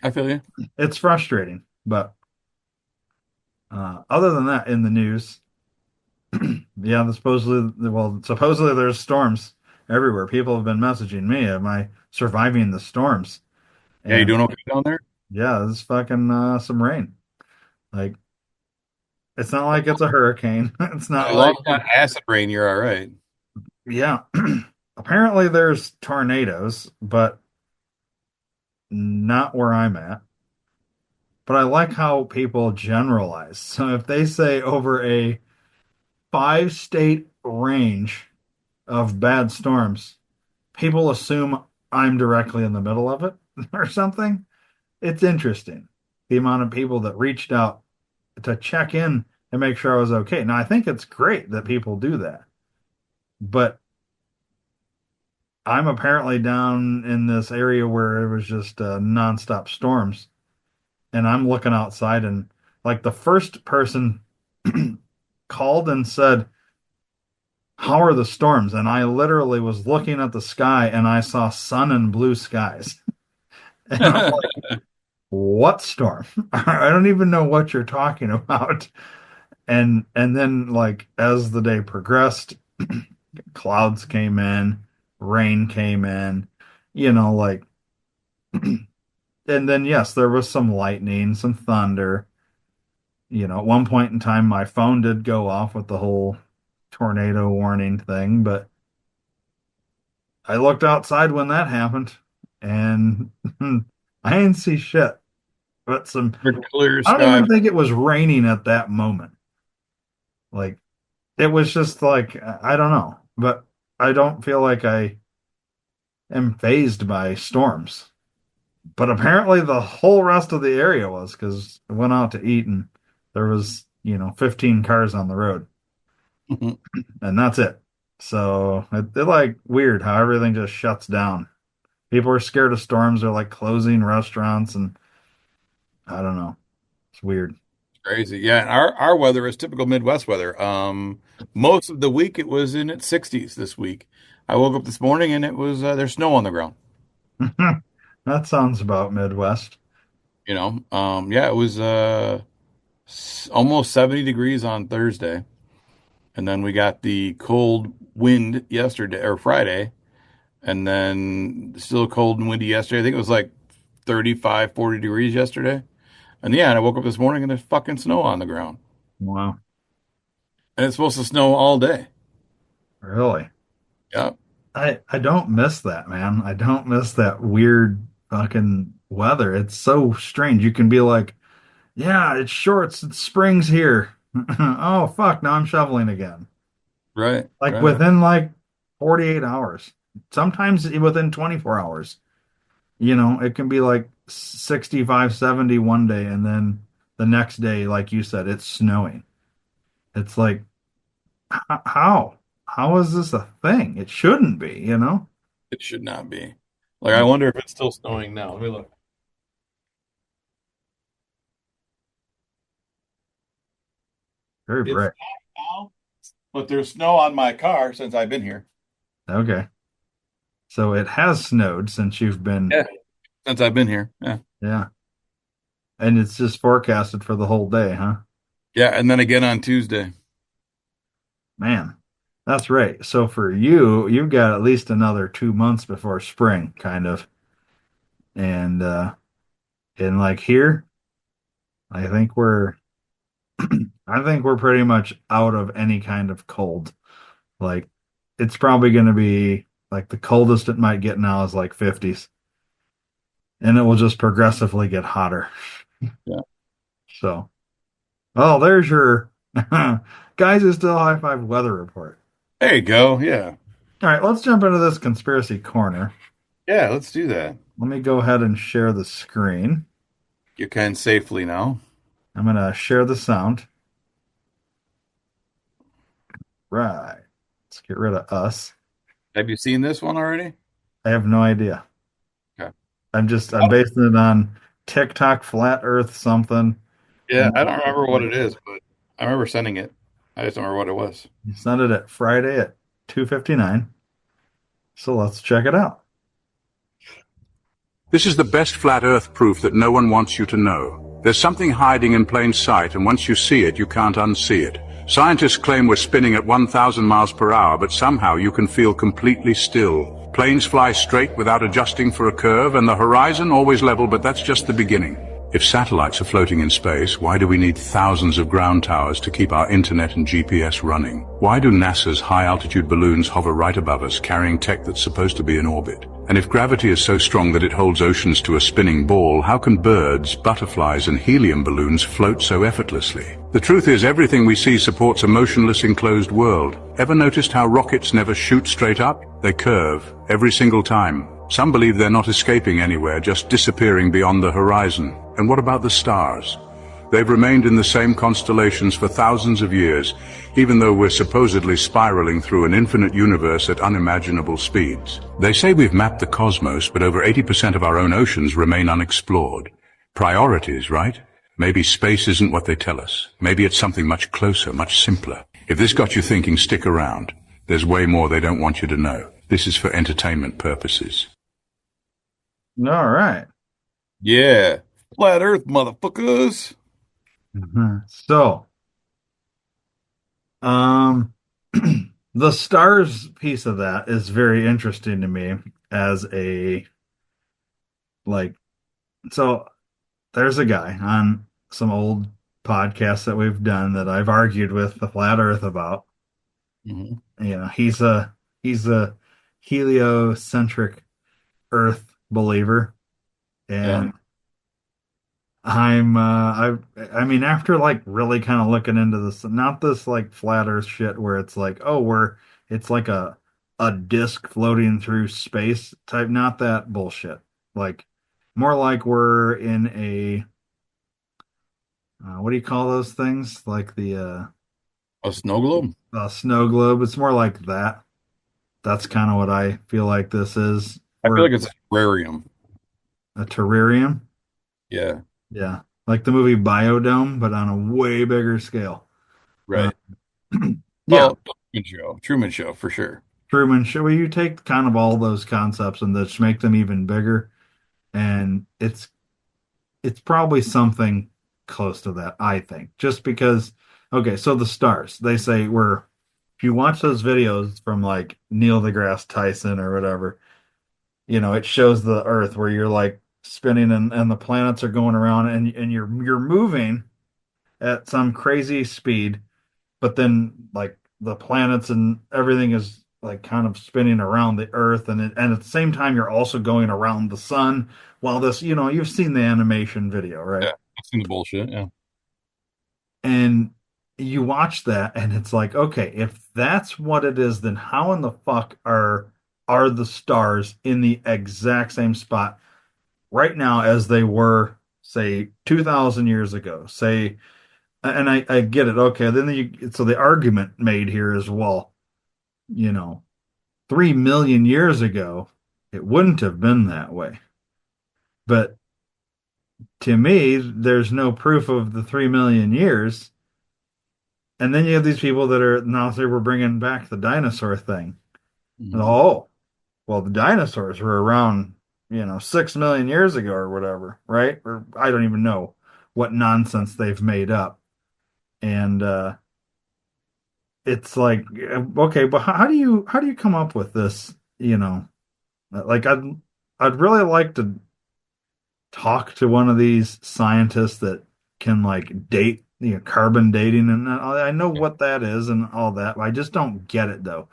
I feel you. it's frustrating. But other than that, in the news, yeah, supposedly there's storms everywhere. People have been messaging me, "Am I surviving the storms?" Yeah, you And doing okay down there? yeah, this is fucking some rain. Like, it's not like it's a hurricane. It's not As long like, as it's not acid rain, you're all right. yeah. Apparently there's tornadoes, but not where I'm at. But I like how people generalize. So if they say over a 5 state range of bad storms, people assume I'm directly in the middle of it or something. It's interesting. The amount of people that reached out to check in and make sure I was okay. Now, I think it's great that people do that, but I'm apparently down in this area where it was just nonstop storms, and I'm looking outside, and like the first person called and said, "How are the storms?" And I literally was looking at the sky and I saw sun and blue skies. And I'm like, what storm? I don't even know what you're talking about. And then like as the day progressed, clouds came in, rain came in, like, and then yes, there was some lightning, some thunder. At one point in time my phone did go off with the whole tornado warning thing, but I looked outside when that happened and I didn't see shit. But Clear I don't sky. even think it was raining at that moment. Like, it was just like, I don't know. But I don't feel like I am phased by storms. But apparently the whole rest of the area was, because I went out to eat and there was, 15 cars on the road and that's it. So it's like weird how everything just shuts down. People are scared of storms. They're like closing restaurants and I don't know. It's weird. Crazy. Yeah, and our weather is typical Midwest weather. Most of the week it was in its 60s this week. I woke up this morning and it was there's snow on the ground. That sounds about Midwest. Yeah, it was almost 70 degrees on Thursday. And then we got the cold wind yesterday or Friday, and then still cold and windy yesterday. I think it was like 35, 40 degrees yesterday. And yeah, and I woke up this morning and there's fucking snow on the ground. Wow. And it's supposed to snow all day. Really? Yeah, I don't miss that, man. I don't miss that weird fucking weather. It's so strange. You can be like, yeah, it's shorts, it's spring's here. Oh fuck, now I'm shoveling again. right, Like right. within like 48 hours. Sometimes within 24 hours. It can be like 65, 70 one day and then the next day, like you said, it's snowing. It's like, how? How is this a thing? It shouldn't be. It should not be. Like, I wonder if it's still snowing now. Let me look. Very It's bright. not now, but there's snow on my car since I've been here. Okay. So it has snowed since you've been, Yeah, since I've been here. Yeah. yeah. And it's just forecasted for the whole day, huh? Yeah, and then again on Tuesday. Man, that's right. So for you, you've got at least another 2 months before spring, kind of. And like here, I think we're I think we're pretty much out of any kind of cold. Like, it's probably going to be like the coldest it might get now is like 50s, and it will just progressively get hotter. Yeah. So, oh, there's your guys who still high five weather report. There you go. Yeah. All right, let's jump into this conspiracy corner. Yeah, let's do that. Let me go ahead and share the screen. You can safely now. I'm going to share the sound. right. Let's get rid of us. Have you seen this one already? I have no idea. Okay. I'm basing it on TikTok flat Earth something. Yeah, And I then don't remember what it is, but I remember sending it. I just don't remember what it was. you sent it at Friday at 2:59. So let's check it out. This is the best flat earth proof that no one wants you to know. There's something hiding in plain sight, and once you see it, you can't unsee it. Scientists claim we're spinning at 1,000 miles per hour, but somehow you can feel completely still. Planes fly straight without adjusting for a curve, and the horizon always level, but that's just the beginning. If satellites are floating in space, why do we need thousands of ground towers to keep our internet and GPS running? Why do NASA's high-altitude balloons hover right above us, carrying tech that's supposed to be in orbit? And if gravity is so strong that it holds oceans to a spinning ball, how can birds, butterflies, and helium balloons float so effortlessly? The truth is, everything we see supports a motionless, enclosed world. Ever noticed how rockets never shoot straight up? They curve, every single time. Some believe they're not escaping anywhere, just disappearing beyond the horizon. And what about the stars? They've remained in the same constellations for thousands of years, even though we're supposedly spiraling through an infinite universe at unimaginable speeds. They say we've mapped the cosmos, but over 80% of our own oceans remain unexplored. Priorities, right? Maybe space isn't what they tell us. Maybe it's something much closer, much simpler. If this got you thinking, stick around. There's way more they don't want you to know. This is for entertainment purposes. All right. Yeah. Flat Earth, motherfuckers. So, um, the stars piece of that is very interesting to me as a like. So there's a guy on some old podcasts that we've done that I've argued with the flat Earth about. Hmm. He's a heliocentric Earth believer, Yeah. and I mean, after like really kind of looking into this, not this like flat Earth shit where it's like, oh, it's like a disc floating through space type, not that bullshit. Like more like we're in a what do you call those things? Like the A snow globe? snow globe. It's more like that. That's kind of what I feel like this is. I feel We're like it's a terrarium. a terrarium. Yeah. Yeah, like the movie Biodome, but on a way bigger scale. Uh, Right. yeah, Well, Truman Show. Truman Show for sure. Truman Show. You take kind of all those concepts and just make them even bigger, and it's probably something close to that, I think. Just because, okay, so the stars, they say we're if you watch those videos from like Neil deGrasse Tyson or whatever, it shows the Earth where you're like spinning and the planets are going around and you're moving at some crazy speed, but then like the planets and everything is like kind of spinning around the Earth, and at the same time you're also going around the sun. While this, you've seen the animation video, right? Yeah. I've seen the bullshit. Yeah. And you watch that, and it's like, okay, if that's what it is, then how in the fuck are the stars in the exact same spot right now as they were, say, 2,000 years ago? Say, and I get it. Okay, then so the argument made here is, well, you know, 3 million years ago, it wouldn't have been that way. But to me, there's no proof of the 3 million years. And then you have these people that are now say we're bringing back the dinosaur thing. Hmm. Oh, well, the dinosaurs were around, 6 million years ago or whatever, right? Or I don't even know what nonsense they've made up. And it's like, okay, but how do you come up with this? Like I'd really like to talk to one of these scientists that can like date, carbon dating, and I know what that is and all that. But I just don't get it though,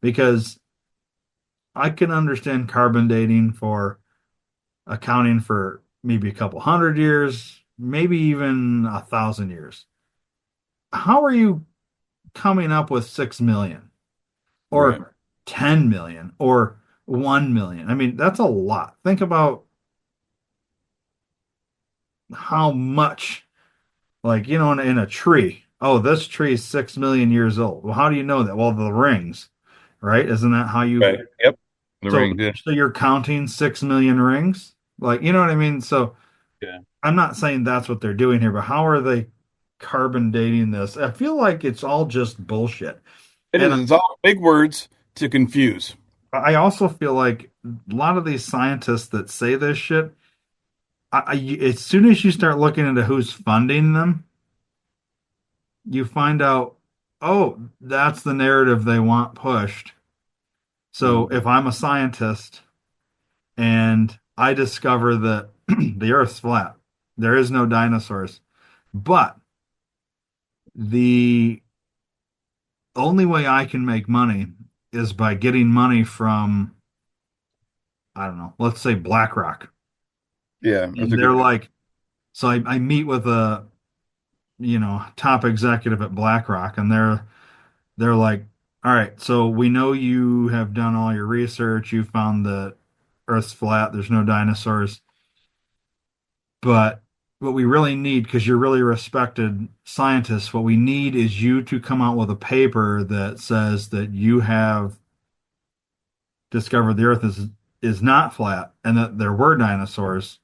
because I can understand carbon dating for accounting for maybe a couple hundred years, maybe even 1,000 years. How are you coming up with 6 million Right. or 10 million or 1 million? I mean, that's a lot. Think about how much, like, in a tree. oh, this tree's 6 million years old. Well, how do you know that? Well, the rings, right? Isn't that how you? Right. Yep. The So, ring did. so you're counting 6 million rings? Like, you know what I mean? So Yeah. I'm not saying that's what they're doing here, but how are they carbon dating this? I feel like it's all just bullshit. It And is. It's all big words to confuse. I also feel like a lot of these scientists that say this shit, as soon as you start looking into who's funding them, you find out, oh, that's the narrative they want pushed. So Mhm. if I'm a scientist and I discover that the Earth's flat, there is no dinosaurs, but the only way I can make money is by getting money from, I don't know, let's say BlackRock. Yeah, that's And a they're good. like, so I meet with a, top executive at BlackRock, and they're like, all right, so we know you have done all your research, you found that Earth's flat, there's no dinosaurs, but what we really need, because you're really respected scientists, what we need is you to come out with a paper that says that you have discovered the Earth is not flat and that there were dinosaurs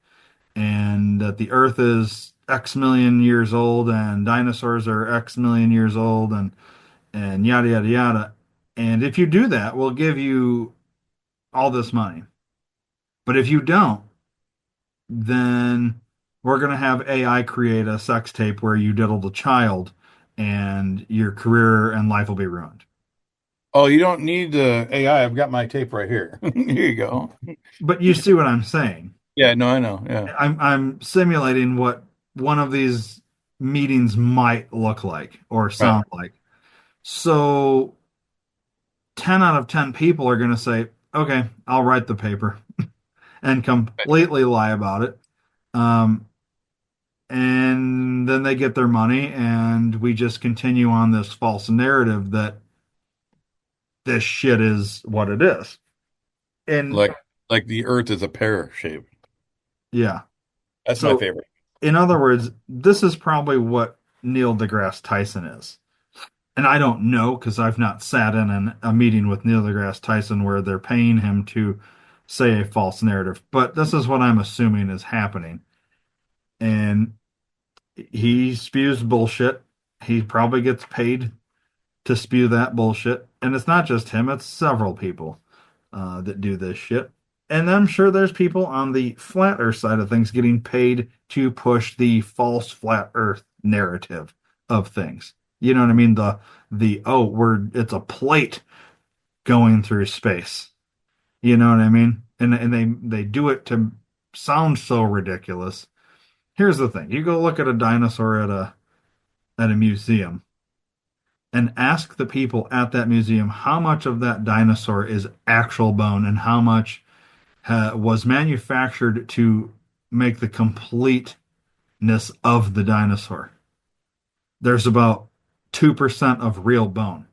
and that the Earth is X million years old and dinosaurs are X million years old and yada yada yada. And if you do that, we'll give you all this money. But if you don't, then we're going to have AI create a sex tape where you diddled a child and your career and life will be ruined. Oh, you don't need the AI. I've got my tape right here. Here you go. But you see what I'm saying. Yeah, no, I know. Yeah. I'm simulating what one of these meetings might look like or Right. sound like. So 10 out of 10 people are going to say, okay, I'll write the paper and completely lie about it. Um, and then they get their money, and we just continue on this false narrative that this shit is what it is. And Like like the Earth is a pear shape. yeah. That's my So, favorite. in other words, this is probably what Neil deGrasse Tyson is. And I don't know because I've not sat in a meeting with Neil deGrasse Tyson where they're paying him to say a false narrative. But this is what I'm assuming is happening. And he spews bullshit. He probably gets paid to spew that bullshit. And it's not just him, it's several people that do this shit. And I'm sure there's people on the flat earth side of things getting paid to push the false flat earth narrative of things. You know what I mean? The oh, we're it's a plate going through space. You know what I mean? And they do it to sound so ridiculous. Here's the thing. You go look at a dinosaur at a museum and ask the people at that museum how much of that dinosaur is actual bone and how much was manufactured to make the completeness of the dinosaur. There's about 2% of real bone,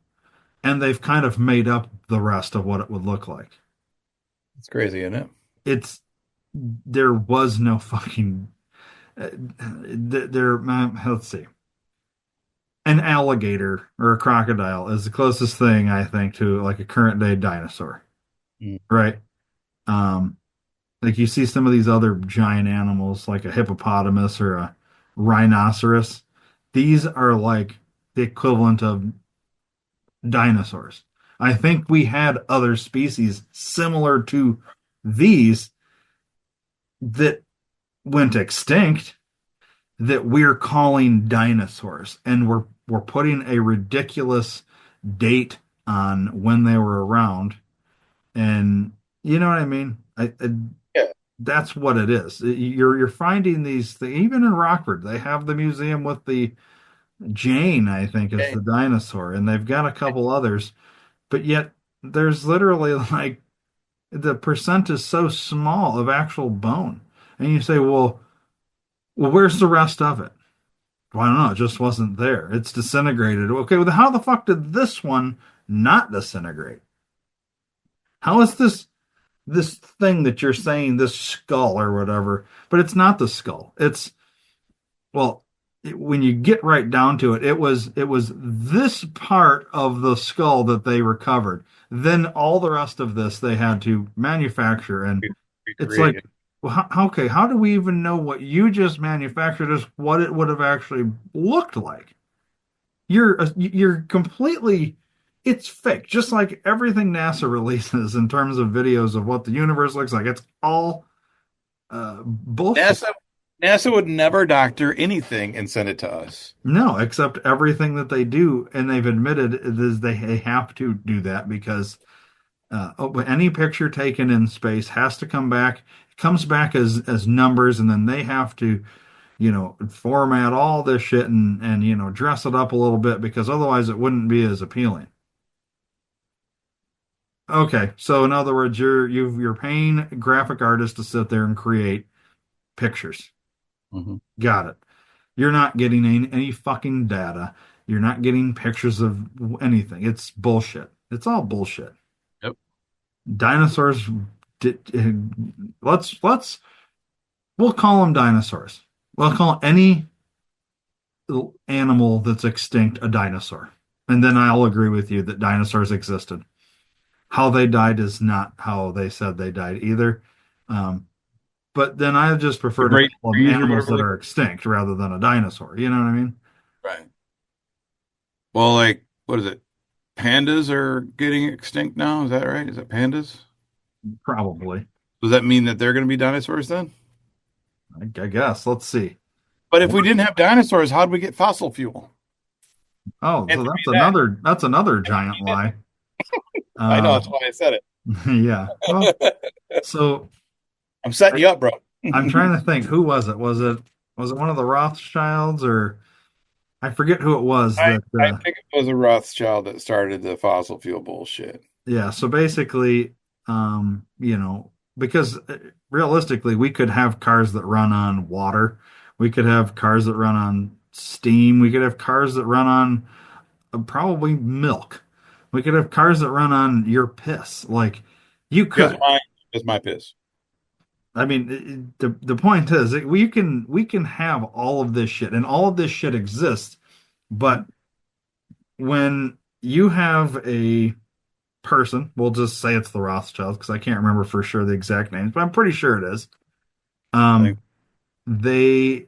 and they've kind of made up the rest of what it would look like. It's crazy, isn't it? It's there was no fucking there. Let's see. An alligator or a crocodile is the closest thing I think to like a current day dinosaur, Mm. right? Um, like you see some of these other giant animals, like a hippopotamus or a rhinoceros. These are like the equivalent of dinosaurs. I think we had other species similar to these that went extinct that we're calling dinosaurs, and we're putting a ridiculous date on when they were around, and you know what I mean. Yeah. That's what it is. You're finding these things, even in Rockford. They have the museum with the Jane, I think, is Okay. the dinosaur, and they've got a couple others, but yet there's literally like the percent is so small of actual bone, and you say, well, where's the rest of it? Well, I don't know. It just wasn't there. It's disintegrated. Okay, well, how the fuck did this one not disintegrate? How is this thing that you're saying, this skull or whatever, but it's not the skull. Well, when you get right down to it, it was this part of the skull that they recovered. Then all the rest of this they had to manufacture, and it's like, Recreate. well, okay, how do we even know what you just manufactured is what it would have actually looked like? You're completely, it's fake, just like everything NASA releases in terms of videos of what the universe looks like. It's all bullshit. NASA NASA would never doctor anything and send it to us. No, except everything that they do, and they've admitted is they have to do that because any picture taken in space has to come back, comes back as numbers, and then they have to, format all this shit and dress it up a little bit because otherwise it wouldn't be as appealing. Okay, so in other words, you're paying graphic artists to sit there and create pictures. Hmm. Got it. You're not getting any fucking data. You're not getting pictures of anything. It's bullshit. It's all bullshit. Yep. Dinosaurs. Let's we'll call them dinosaurs. We'll call any animal that's extinct a dinosaur, and then I'll agree with you that dinosaurs existed. How they died is not how they said they died either. Um, but then I just The prefer to great call them freeze or animals whatever. that are extinct rather than a dinosaur. You know what I mean? Right. Well, like, what is it? Pandas are getting extinct now. Is that right? Is it pandas? Probably. Does that mean that they're going to be dinosaurs then? I guess. Let's see. But if we didn't have dinosaurs, how'd we get fossil fuel? Oh, so Answer me that's another giant that. lie. I know Uh, that's why I said yeah. Well, it. so I'm setting I, you up, bro. I'm trying to think. Who was it? Was it one of the Rothschilds or I forget who it was I, that. I think it was a Rothschild that started the fossil fuel bullshit. Yeah. So basically, because realistically, we could have cars that run on water. We could have cars that run on steam. We could have cars that run on probably milk. We could have cars that run on your piss. Like you Just could. my, just my piss. I mean, the point is that we can have all of this shit, and all of this shit exists. But when you have a person, we'll just say it's the Rothschilds because I can't remember for sure the exact names, but I'm pretty sure it is. I think Um, they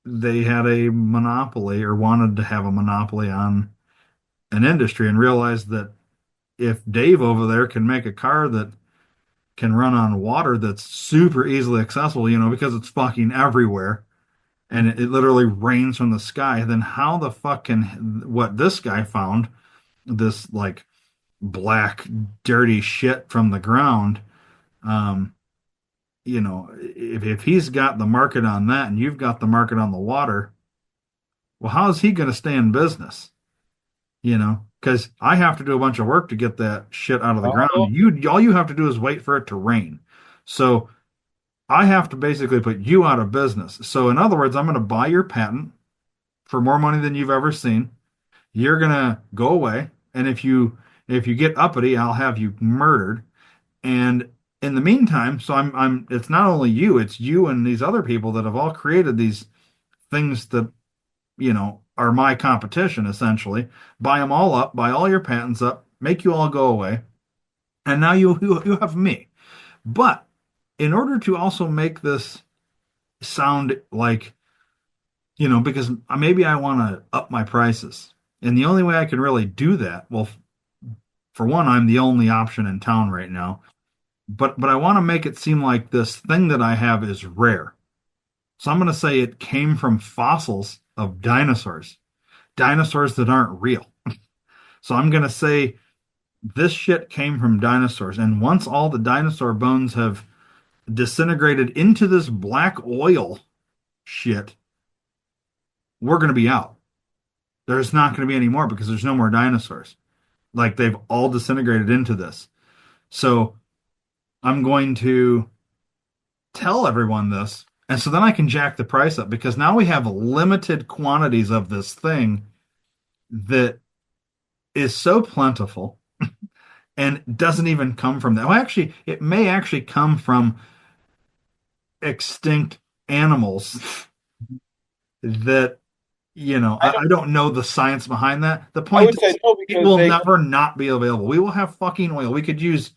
they had a monopoly or wanted to have a monopoly on an industry and realized that if Dave over there can make a car that can run on water that's super easily accessible, because it's fucking everywhere and it literally rains from the sky, then how the fuck can what this guy found, this like black, dirty shit from the ground, um, if he's got the market on that and you've got the market on the water, well, how is he going to stay in business? Because I have to do a bunch of work to get that shit out of the ground. oh, All you have to do is wait for it to rain. So I have to basically put you out of business. So in other words, I'm going to buy your patent for more money than you've ever seen. You're going to go away, and if you get uppity, I'll have you murdered. And in the meantime, so I'm it's not only you, it's you and these other people that have all created these things that, are my competition essentially. Buy them all up, buy all your patents up, make you all go away. And now you have me. But in order to also make this sound like, because maybe I want to up my prices. And the only way I can really do that, well, for one, I'm the only option in town right now. But I want to make it seem like this thing that I have is rare. So I'm going to say it came from fossils of dinosaurs that aren't real. So I'm going to say this shit came from dinosaurs. And once all the dinosaur bones have disintegrated into this black oil shit, we're going to be out. There's not going to be any more because there's no more dinosaurs. Like they've all disintegrated into this. So I'm going to tell everyone this. And so then I can jack the price up because now we have limited quantities of this thing that is so plentiful and doesn't even come from that. Well, actually, it may actually come from extinct animals that I I don't. don't know the science behind that. The I point would say is, no it because will they. never not be available. We will have fucking oil. We could use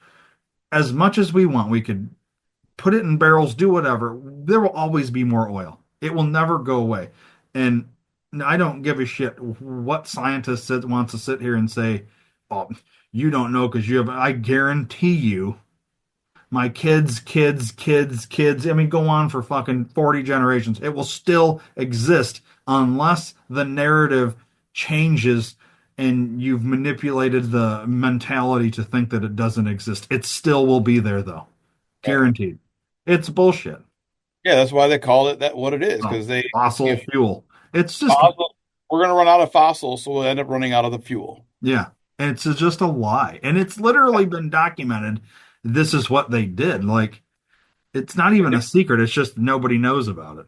as much as we want. We could put it in barrels, do whatever. There will always be more oil. It will never go away. And I don't give a shit what scientist wants to sit here and say, "Oh, you don't know because you have." I guarantee you, my kids, kids, kids, kids. I mean, go on for fucking 40 generations. It will still exist unless the narrative changes and you've manipulated the mentality to think that it doesn't exist. It still will be there, though. Yeah, Guaranteed. It's bullshit. yeah, that's why they call it that what it is Oh, because they fossil if fuel. It's just, fossil, we're going to run out of fossils, so we'll end up running out of the fuel. yeah, it's just a lie. And it's literally been documented. This is what they did. Like, it's not even a secret. It's just nobody knows about it.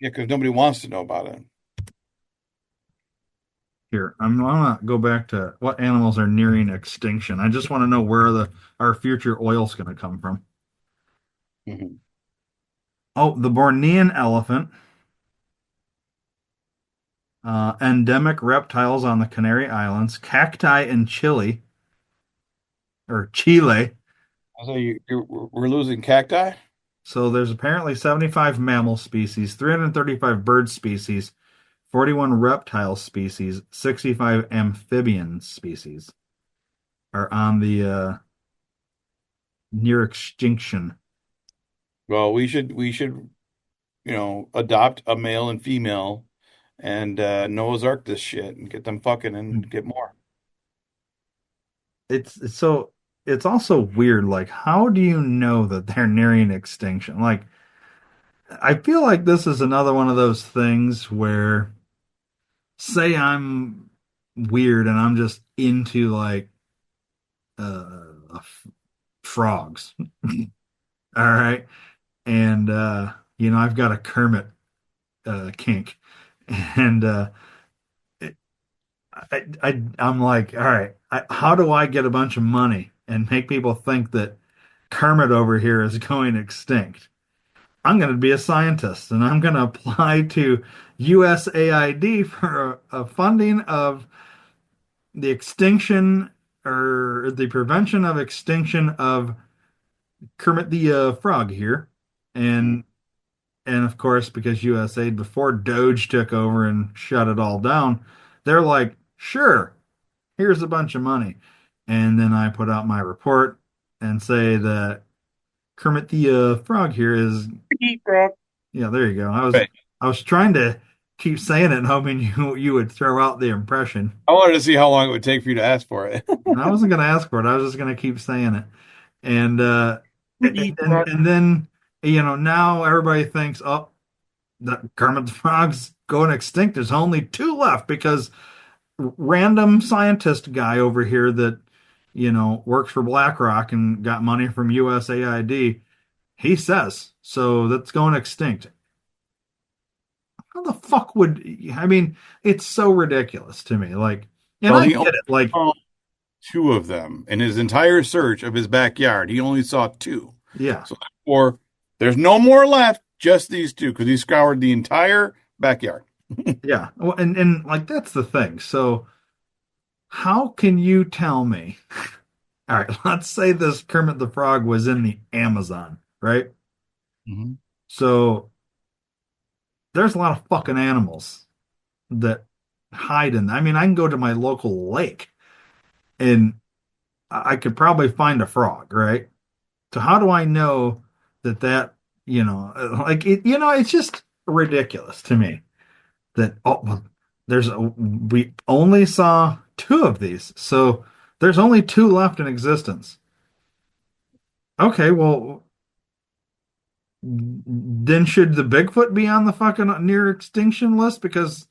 Yeah, because nobody wants to know about it. Here, gonna go back to what animals are nearing extinction. I just want to know where the our future oil's going to come from. Mhm. Oh, the Bornean elephant, endemic reptiles on the Canary Islands, cacti in Chile or Chile. So we're losing cacti. So there's apparently 75 mammal species, 335 bird species, 41 reptile species, 65 amphibian species are on the near extinction. Well, we should adopt a male and female and Noah's Ark this shit and get them fucking and get more. It's so it's also weird. Like, how do you know that they're nearing extinction? Like, I feel like this is another one of those things where, say, I'm weird and I'm just into like frogs. All right. And I've got a Kermit kink. And I'm like, all right, how do I get a bunch of money and make people think that Kermit over here is going extinct? I'm going to be a scientist and I'm going to apply to USAID for a funding of the extinction or the prevention of extinction of Kermit the Frog here. Mm. And of course, because USAID before Doge took over and shut it all down, they're like, sure, here's a bunch of money. And then I put out my report and say that Kermit the Frog here is, Eat frog. yeah, there you go. Right. I was trying to keep saying it and hoping you would throw out the impression. I wanted to see how long it would take for you to ask for it. And I wasn't going to ask for it. I was just going to keep saying it. And Eat frog. and then now everybody thinks, oh, the Kermit the Frog's going extinct. There's only two left because random scientist guy over here that works for BlackRock and got money from USAID. He says so that's going extinct. How the fuck would I mean? It's so ridiculous to me. Like, and Well, I he only get it. Like, found two of them in his entire search of his backyard. He only saw two. yeah, So therefore, there's no more left, just these two, because he scoured the entire backyard. yeah. Well, and like that's the thing. So how can you tell me? All right, let's say this Kermit the Frog was in the Amazon, right? Mhm. So there's a lot of fucking animals that hide in. I mean, I can go to my local lake and I could probably find a frog, right? So how do I know like it's just ridiculous to me that well, we only saw two of these, so there's only two left in existence. Okay, well, then should the Bigfoot be on the fucking near extinction list? Because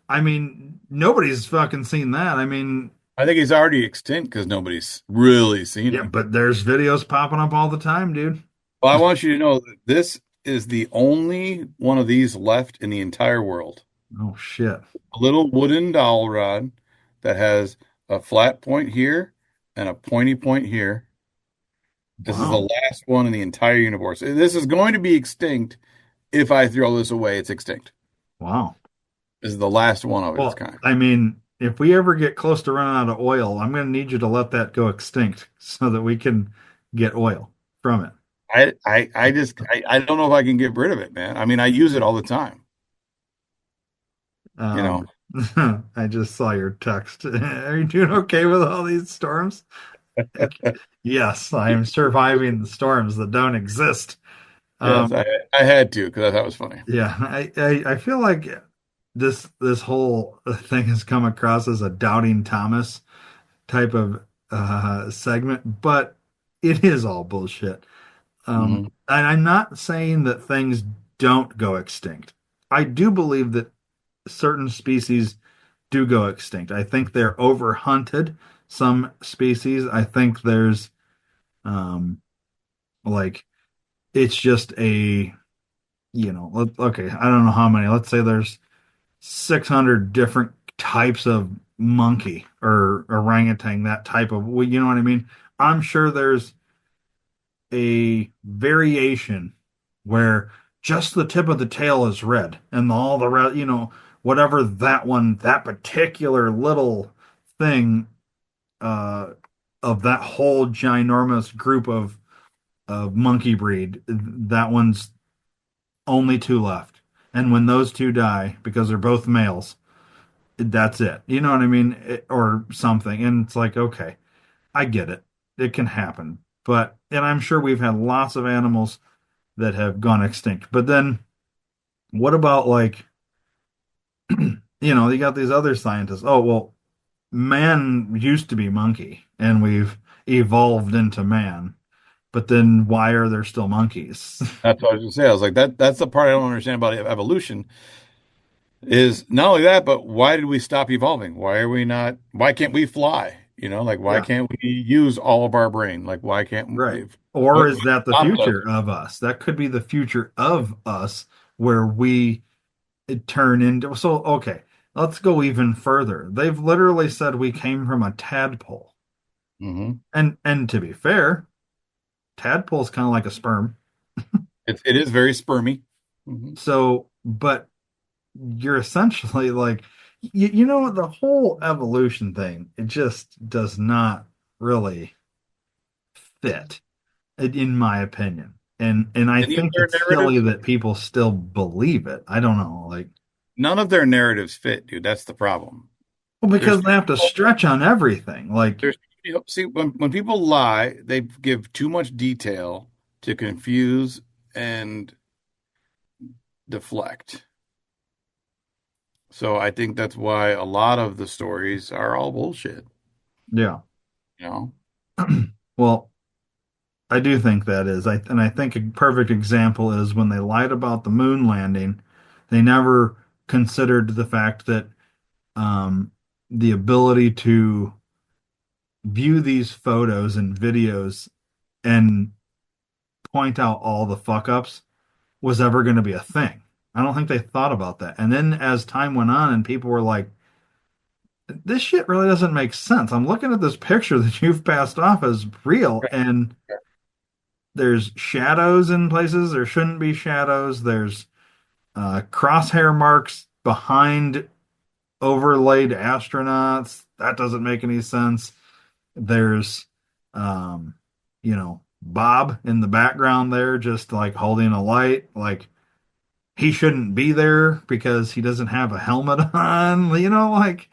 I mean, nobody's fucking seen that. I mean, I think he's already extinct because nobody's really seen yeah, him. but there's videos popping up all the time, dude. Well, I want you to know that this is the only one of these left in the entire world. Oh shit. A little wooden dowel rod that has a flat point here and a pointy point here. This is the Wow. last one in the entire universe. This is going to be extinct if I throw this away. It's extinct. Wow. is the last one of its Well, kind. I mean, if we ever get close to running out of oil, I'm going to need you to let that go extinct so that we can get oil from it. I don't know if I can get rid of it, man. I mean, I use it all the time, you Um, know. I just saw your text. Are you doing okay with all these storms? Like, yes, I am surviving the storms that don't exist. Yes, Um, I had to because I thought it was funny. yeah, I feel like this whole thing has come across as a doubting Thomas type of segment, but it is all bullshit. Hmm. And I'm not saying that things don't go extinct. I do believe that certain species do go extinct. I think they're overhunted. Some species, I think there's um like it's just a okay, I don't know how many. Let's say there's 600 different types of monkey or orangutan, that type of, well, you know what I mean? I'm sure there's a variation where just the tip of the tail is red and all the rest, whatever that one, that particular little thing uh, of that whole ginormous group of monkey breed, that one's only two left. And when those two die, because they're both males, that's it. You know what I mean? Or something. And it's like, okay, I get it. It can happen. And I'm sure we've had lots of animals that have gone extinct. But then what about like, you got these other scientists. Oh, well, man used to be monkey and we've evolved into man. But then why are there still monkeys? That's what I was gonna say. I was like, that's the part I don't understand about evolution is not only that, but why did we stop evolving? Why can't we fly? Like why Yeah, can't we use all of our brain? Like why can't right. if Or what is that the stopped us? future of us? That could be the future of us where we turn into. So, okay, let's go even further. They've literally said we came from a tadpole. Hmm. And to be fair, tadpole's kind of like a sperm. It is very spermy. Hmm. So, but you're essentially like, the whole evolution thing, it just does not really fit, in my opinion. And I Any of think their it's silly narratives, that people still believe it. I don't know, like, none of their narratives fit, dude. That's the problem. well, There's because too they have to many, stretch on everything. Like, there's see when people lie, they give too much detail to confuse and deflect. So I think that's why a lot of the stories are all bullshit, yeah. you know? Well, I do think that is. I think a perfect example is when they lied about the moon landing, they never considered the fact that um, the ability to view these photos and videos and point out all the fuck ups was ever going to be a thing. I don't think they thought about that. And then as time went on and people were like, this shit really doesn't make sense. I'm looking at this picture that you've passed off as real, and there's shadows in places there shouldn't be shadows. There's crosshair marks behind overlaid astronauts. That doesn't make any sense. There's, um, Bob in the background there, just like holding a light. Like he shouldn't be there because he doesn't have a helmet on. Like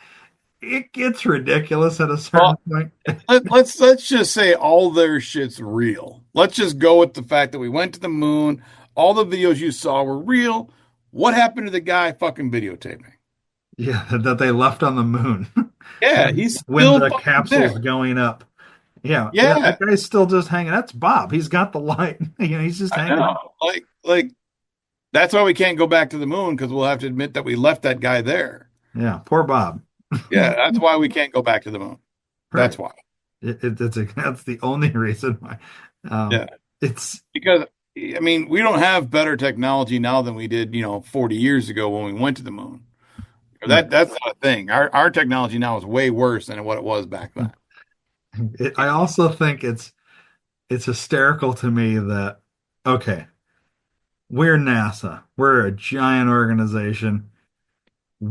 it gets ridiculous at a certain Well, point. let's just say all their shit's real. Let's just go with the fact that we went to the moon. All the videos you saw were real. What happened to the guy fucking videotaping? Yeah, that they left on the moon Yeah, when he's when still the fucking capsule's there. going up. Yeah, yeah, that Yeah, guy's still just hanging. That's Bob. He's got the light. He's just I hanging out. know. Like that's why we can't go back to the moon because we'll have to admit that we left that guy there. Yeah, poor Bob. Yeah, that's why we can't go back to the moon. That's Right. why. That's the only reason why. Yeah, It's because I mean, we don't have better technology now than we did, 40 years ago when we went to the moon. right. That's not a thing. Our technology now is way worse than what it was back then. I also think it's hysterical to me that okay, we're NASA. We're a giant organization.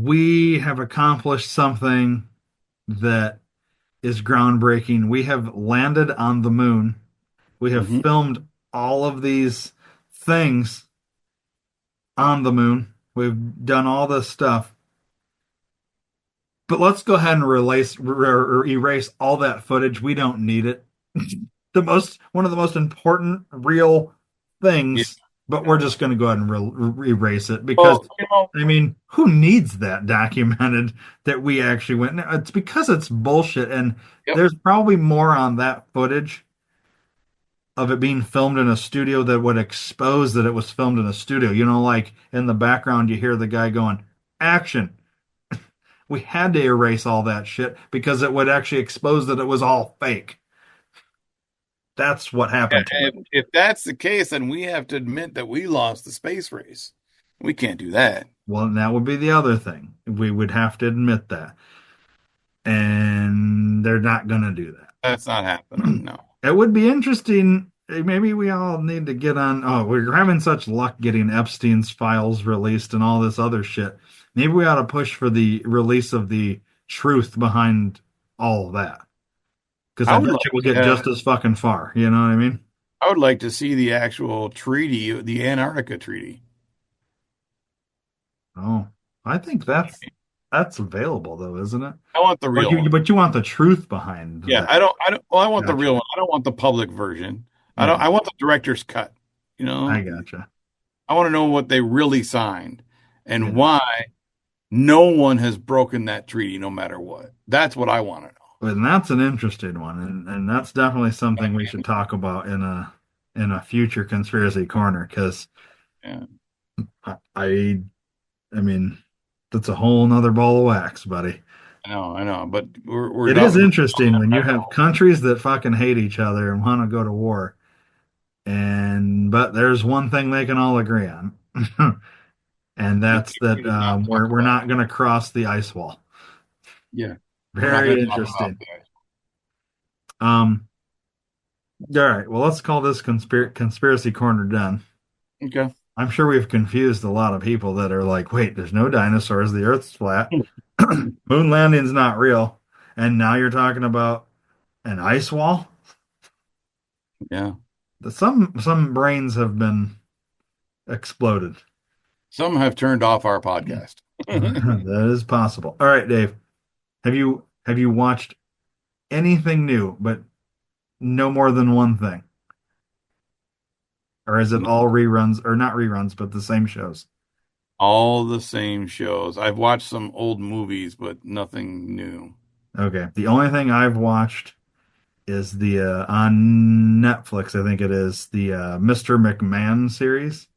we have accomplished something that is groundbreaking. We have landed on the moon. We have Hmm. filmed all of these things on the moon. We've done all this stuff. But let's go ahead and erase all that footage. We don't need it. One of the most important real Yeah. things, but we're just going to go ahead and erase it because, Well, you know, I mean, who needs that documented that we actually went? No, it's because it's bullshit, and yep. there's probably more on that footage of it being filmed in a studio that would expose that it was filmed in a studio. You know, like in the background, you hear the guy going, "Action." We had to erase all that shit because it would actually expose that it was all fake. That's what Yeah, happened to it. if that's the case, then we have to admit that we lost the space race. We can't do that. Well, and that would be the other thing. We would have to admit that. And they're not going to do That's not that. happening. No. It would be interesting. Maybe we all need to get on. Oh, we're having such luck getting Epstein's files released and all this other shit. Maybe we ought to push for the release of the truth behind all of that. Because I I would bet you like we'll get to, just as fucking far. You know what I mean? I would like to see the actual treaty, the Antarctica Treaty. Oh, I think that's available though, isn't it? I want the But real you one. but you want the truth behind Yeah, that. well, I want the Gotcha. real one. I don't want the public version. Yeah, I want the director's cut. You I know, gotcha. I want to know what they really signed and Yeah. why no one has broken that treaty, no matter what. That's what I want to And that's an interesting one, and that's definitely something we should talk about in a future conspiracy corner because know. Yeah, I mean that's a whole nother ball of wax, buddy. I know, but we're It is done. interesting when you have countries that fucking hate each other and want to go to war, and but there's one thing they can all agree on, and We that's that agree to not talk we're about not going to cross the ice wall. it. Yeah, we're not going Very to talk about interesting. that. Um, all right, well, let's call this conspiracy corner done. Okay. I'm sure we've confused a lot of people that are like, wait, there's no dinosaurs, the Earth's flat, moon landing's not real, and now you're talking about an ice wall? Yeah. Some brains have been exploded. Some have turned off our podcast. That is possible. All right, Dave, have you watched anything new, but no more than one thing? Or is it all reruns, or not reruns, but the same shows? All the same shows. I've watched some old movies, but nothing new. Okay. The only thing I've watched is the on Netflix, I think it is the Mr. McMahon series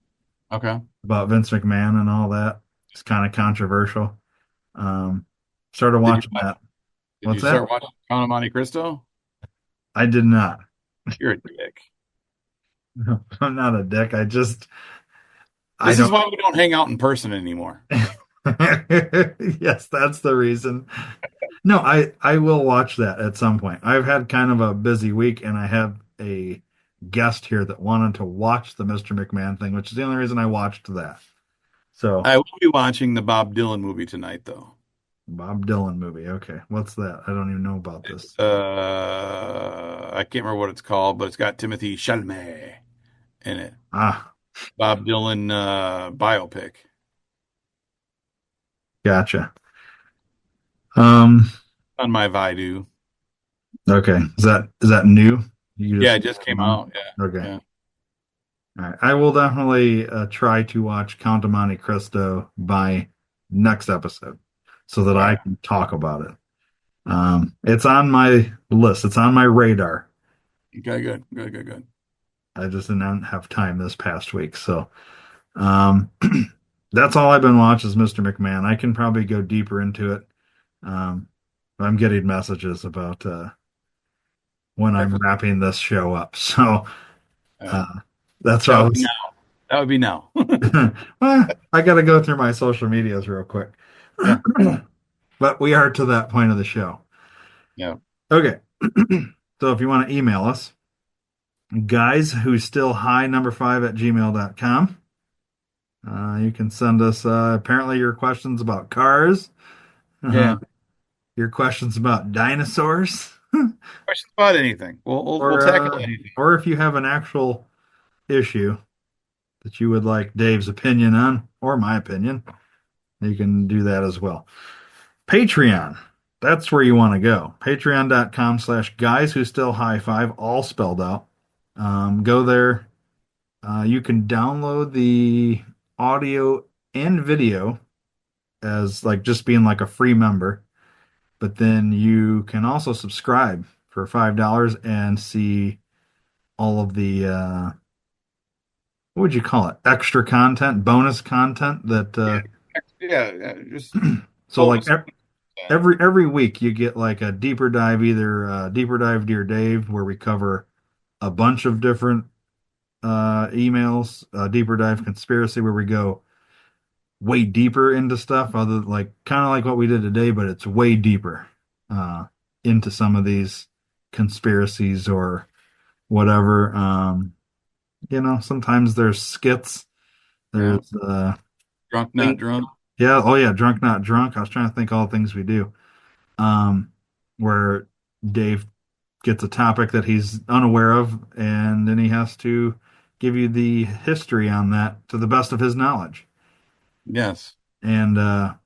Okay. about Vince McMahon and all that. It's kind of controversial. Um, started Did you watching that. did you What's that? start watching Count of Monte Cristo? I did not. You're a dick. I'm not a dick. I This is don't. why we don't hang out in person anymore. Yes, that's the reason. No, I will watch that at some point. I've had kind of a busy week, and I have a guest here that wanted to watch the Mr. McMahon thing, which is the only reason I watched that. So, I will be watching the Bob Dylan movie tonight, though. Bob Dylan movie. Okay, what's that? I don't even know about this. I can't remember what it's called, but it's got Timothy Chalamet in it. Ah, Bob Dylan biopic. gotcha. Um, On my Vidu. okay. Is that new? You Yeah, just it just came on? out. Yeah, Okay. yeah, All right. I will definitely try to watch Count of Monte Cristo by next episode so that all I right. can talk about it. It's on my list. It's on my radar. Okay, good. I just didn't have time this past week. So, um, that's all I've been watching is Mr. McMahon. I can probably go deeper into it. Um, I'm getting messages about when Check I'm with, wrapping this show up. So, uh, uh, that's what that I would be was. now. That would be now. Well, I got to go through my social medias real quick. Yeah, But we are to that point of the show. yeah. Okay. So if you want to email us, guys who's still high number 5 at gmail.com. You can send us apparently your questions about cars, Yeah. your questions about dinosaurs, Questions about anything. We'll or tackle anything. or if you have an actual issue that you would like Dave's opinion on, or my opinion, you can do that as well. Patreon. That's where you want to go. Patreon.com/ guys who still high five, all spelled out. Go there. You can download the audio and video as like just being like a free member, but then you can also subscribe for $5 and see all of the what would you call it? Extra content, bonus content that Yeah. Yeah. Just so like bonus. every week you get like a deeper dive, either deeper dive Dear Dave, where we cover a bunch of different emails, deeper dive conspiracy, where we go way deeper into stuff, other like kind of like what we did today, but it's way deeper uh, into some of these conspiracies or whatever. Sometimes there's skits. Yeah. There's Drunk, not thing, drunk. yeah, oh yeah, drunk not drunk. I was trying to think all the things we do. Um, where Dave gets a topic that he's unaware of, and then he has to give you the history on that to the best of his knowledge. Yes. And I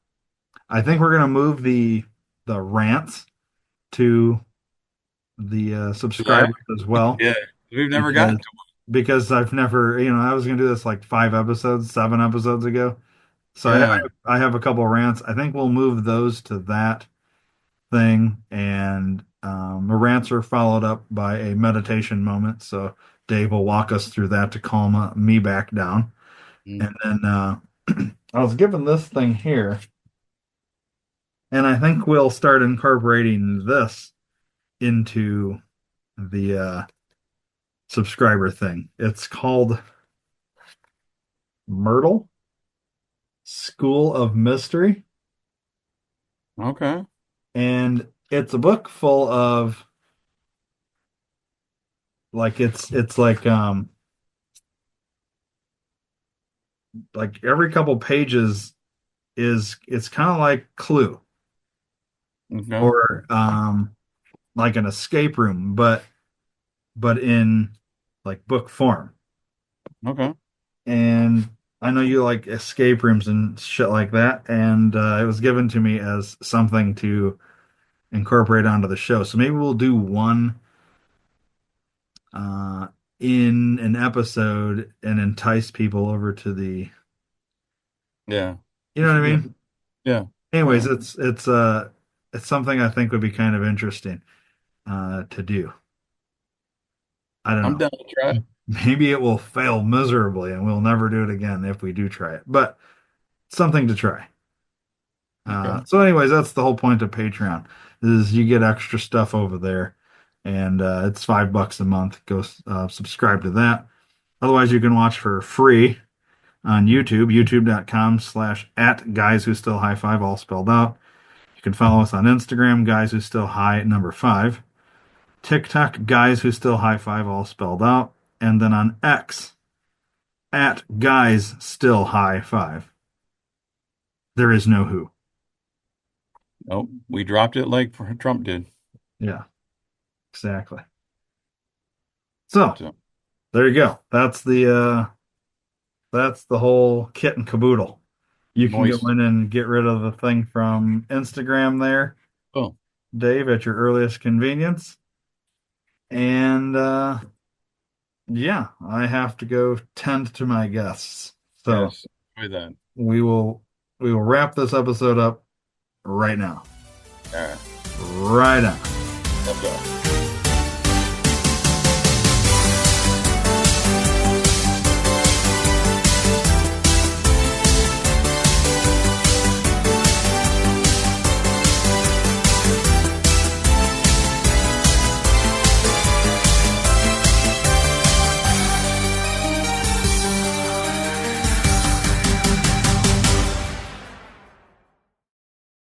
think we're gonna move the rants to the That? subscribers as well Yeah. We've never gotten because to because I've never, I was gonna do this like 5 episodes, 7 episodes ago. So one. Yeah. I have a couple of rants. I think we'll move those to that thing, and the rants are followed up by a meditation moment. So Dave will walk us through that to calm me back down. Mm. And then I was given this thing here, and I think we'll start incorporating this into the subscriber thing. It's called Myrtle School of Mystery, Okay. and it's a book full of like it's like every couple pages is it's kind of like Clue Okay. or like an escape room, but in like book form. Okay. And I know you like escape rooms and shit like that, and it was given to me as something to incorporate onto the show. So maybe we'll do one uh, in an episode and entice people over to the, Yeah. you We know what should I do. mean? Yeah. Anyways, Yeah. it's something I think would be kind of interesting to do. I don't I'm know. down to try it. Maybe it will fail miserably and we'll never do it again if we do try it, but something to try. Okay. So anyways, that's the whole point of Patreon is you get extra stuff over there, and it's $5 a month. Go subscribe to that. Otherwise, you can watch for free on YouTube, youtube.com/at guys who still high five, all spelled out. You can follow us on Instagram, guys who still high number five. TikTok, guys who still high five, all spelled out. And then on X, at guys still high five. There is no who. Nope. We dropped it like Trump did. Yeah, exactly. So So there you go. That's the whole kit and caboodle. You can go moist. in and get rid of the thing from Instagram there, Oh, Dave, at your earliest convenience. And yeah, I have to go tend to my guests. So yes. Try that. we will we will wrap this episode up right now. All right. Right on. Let's go.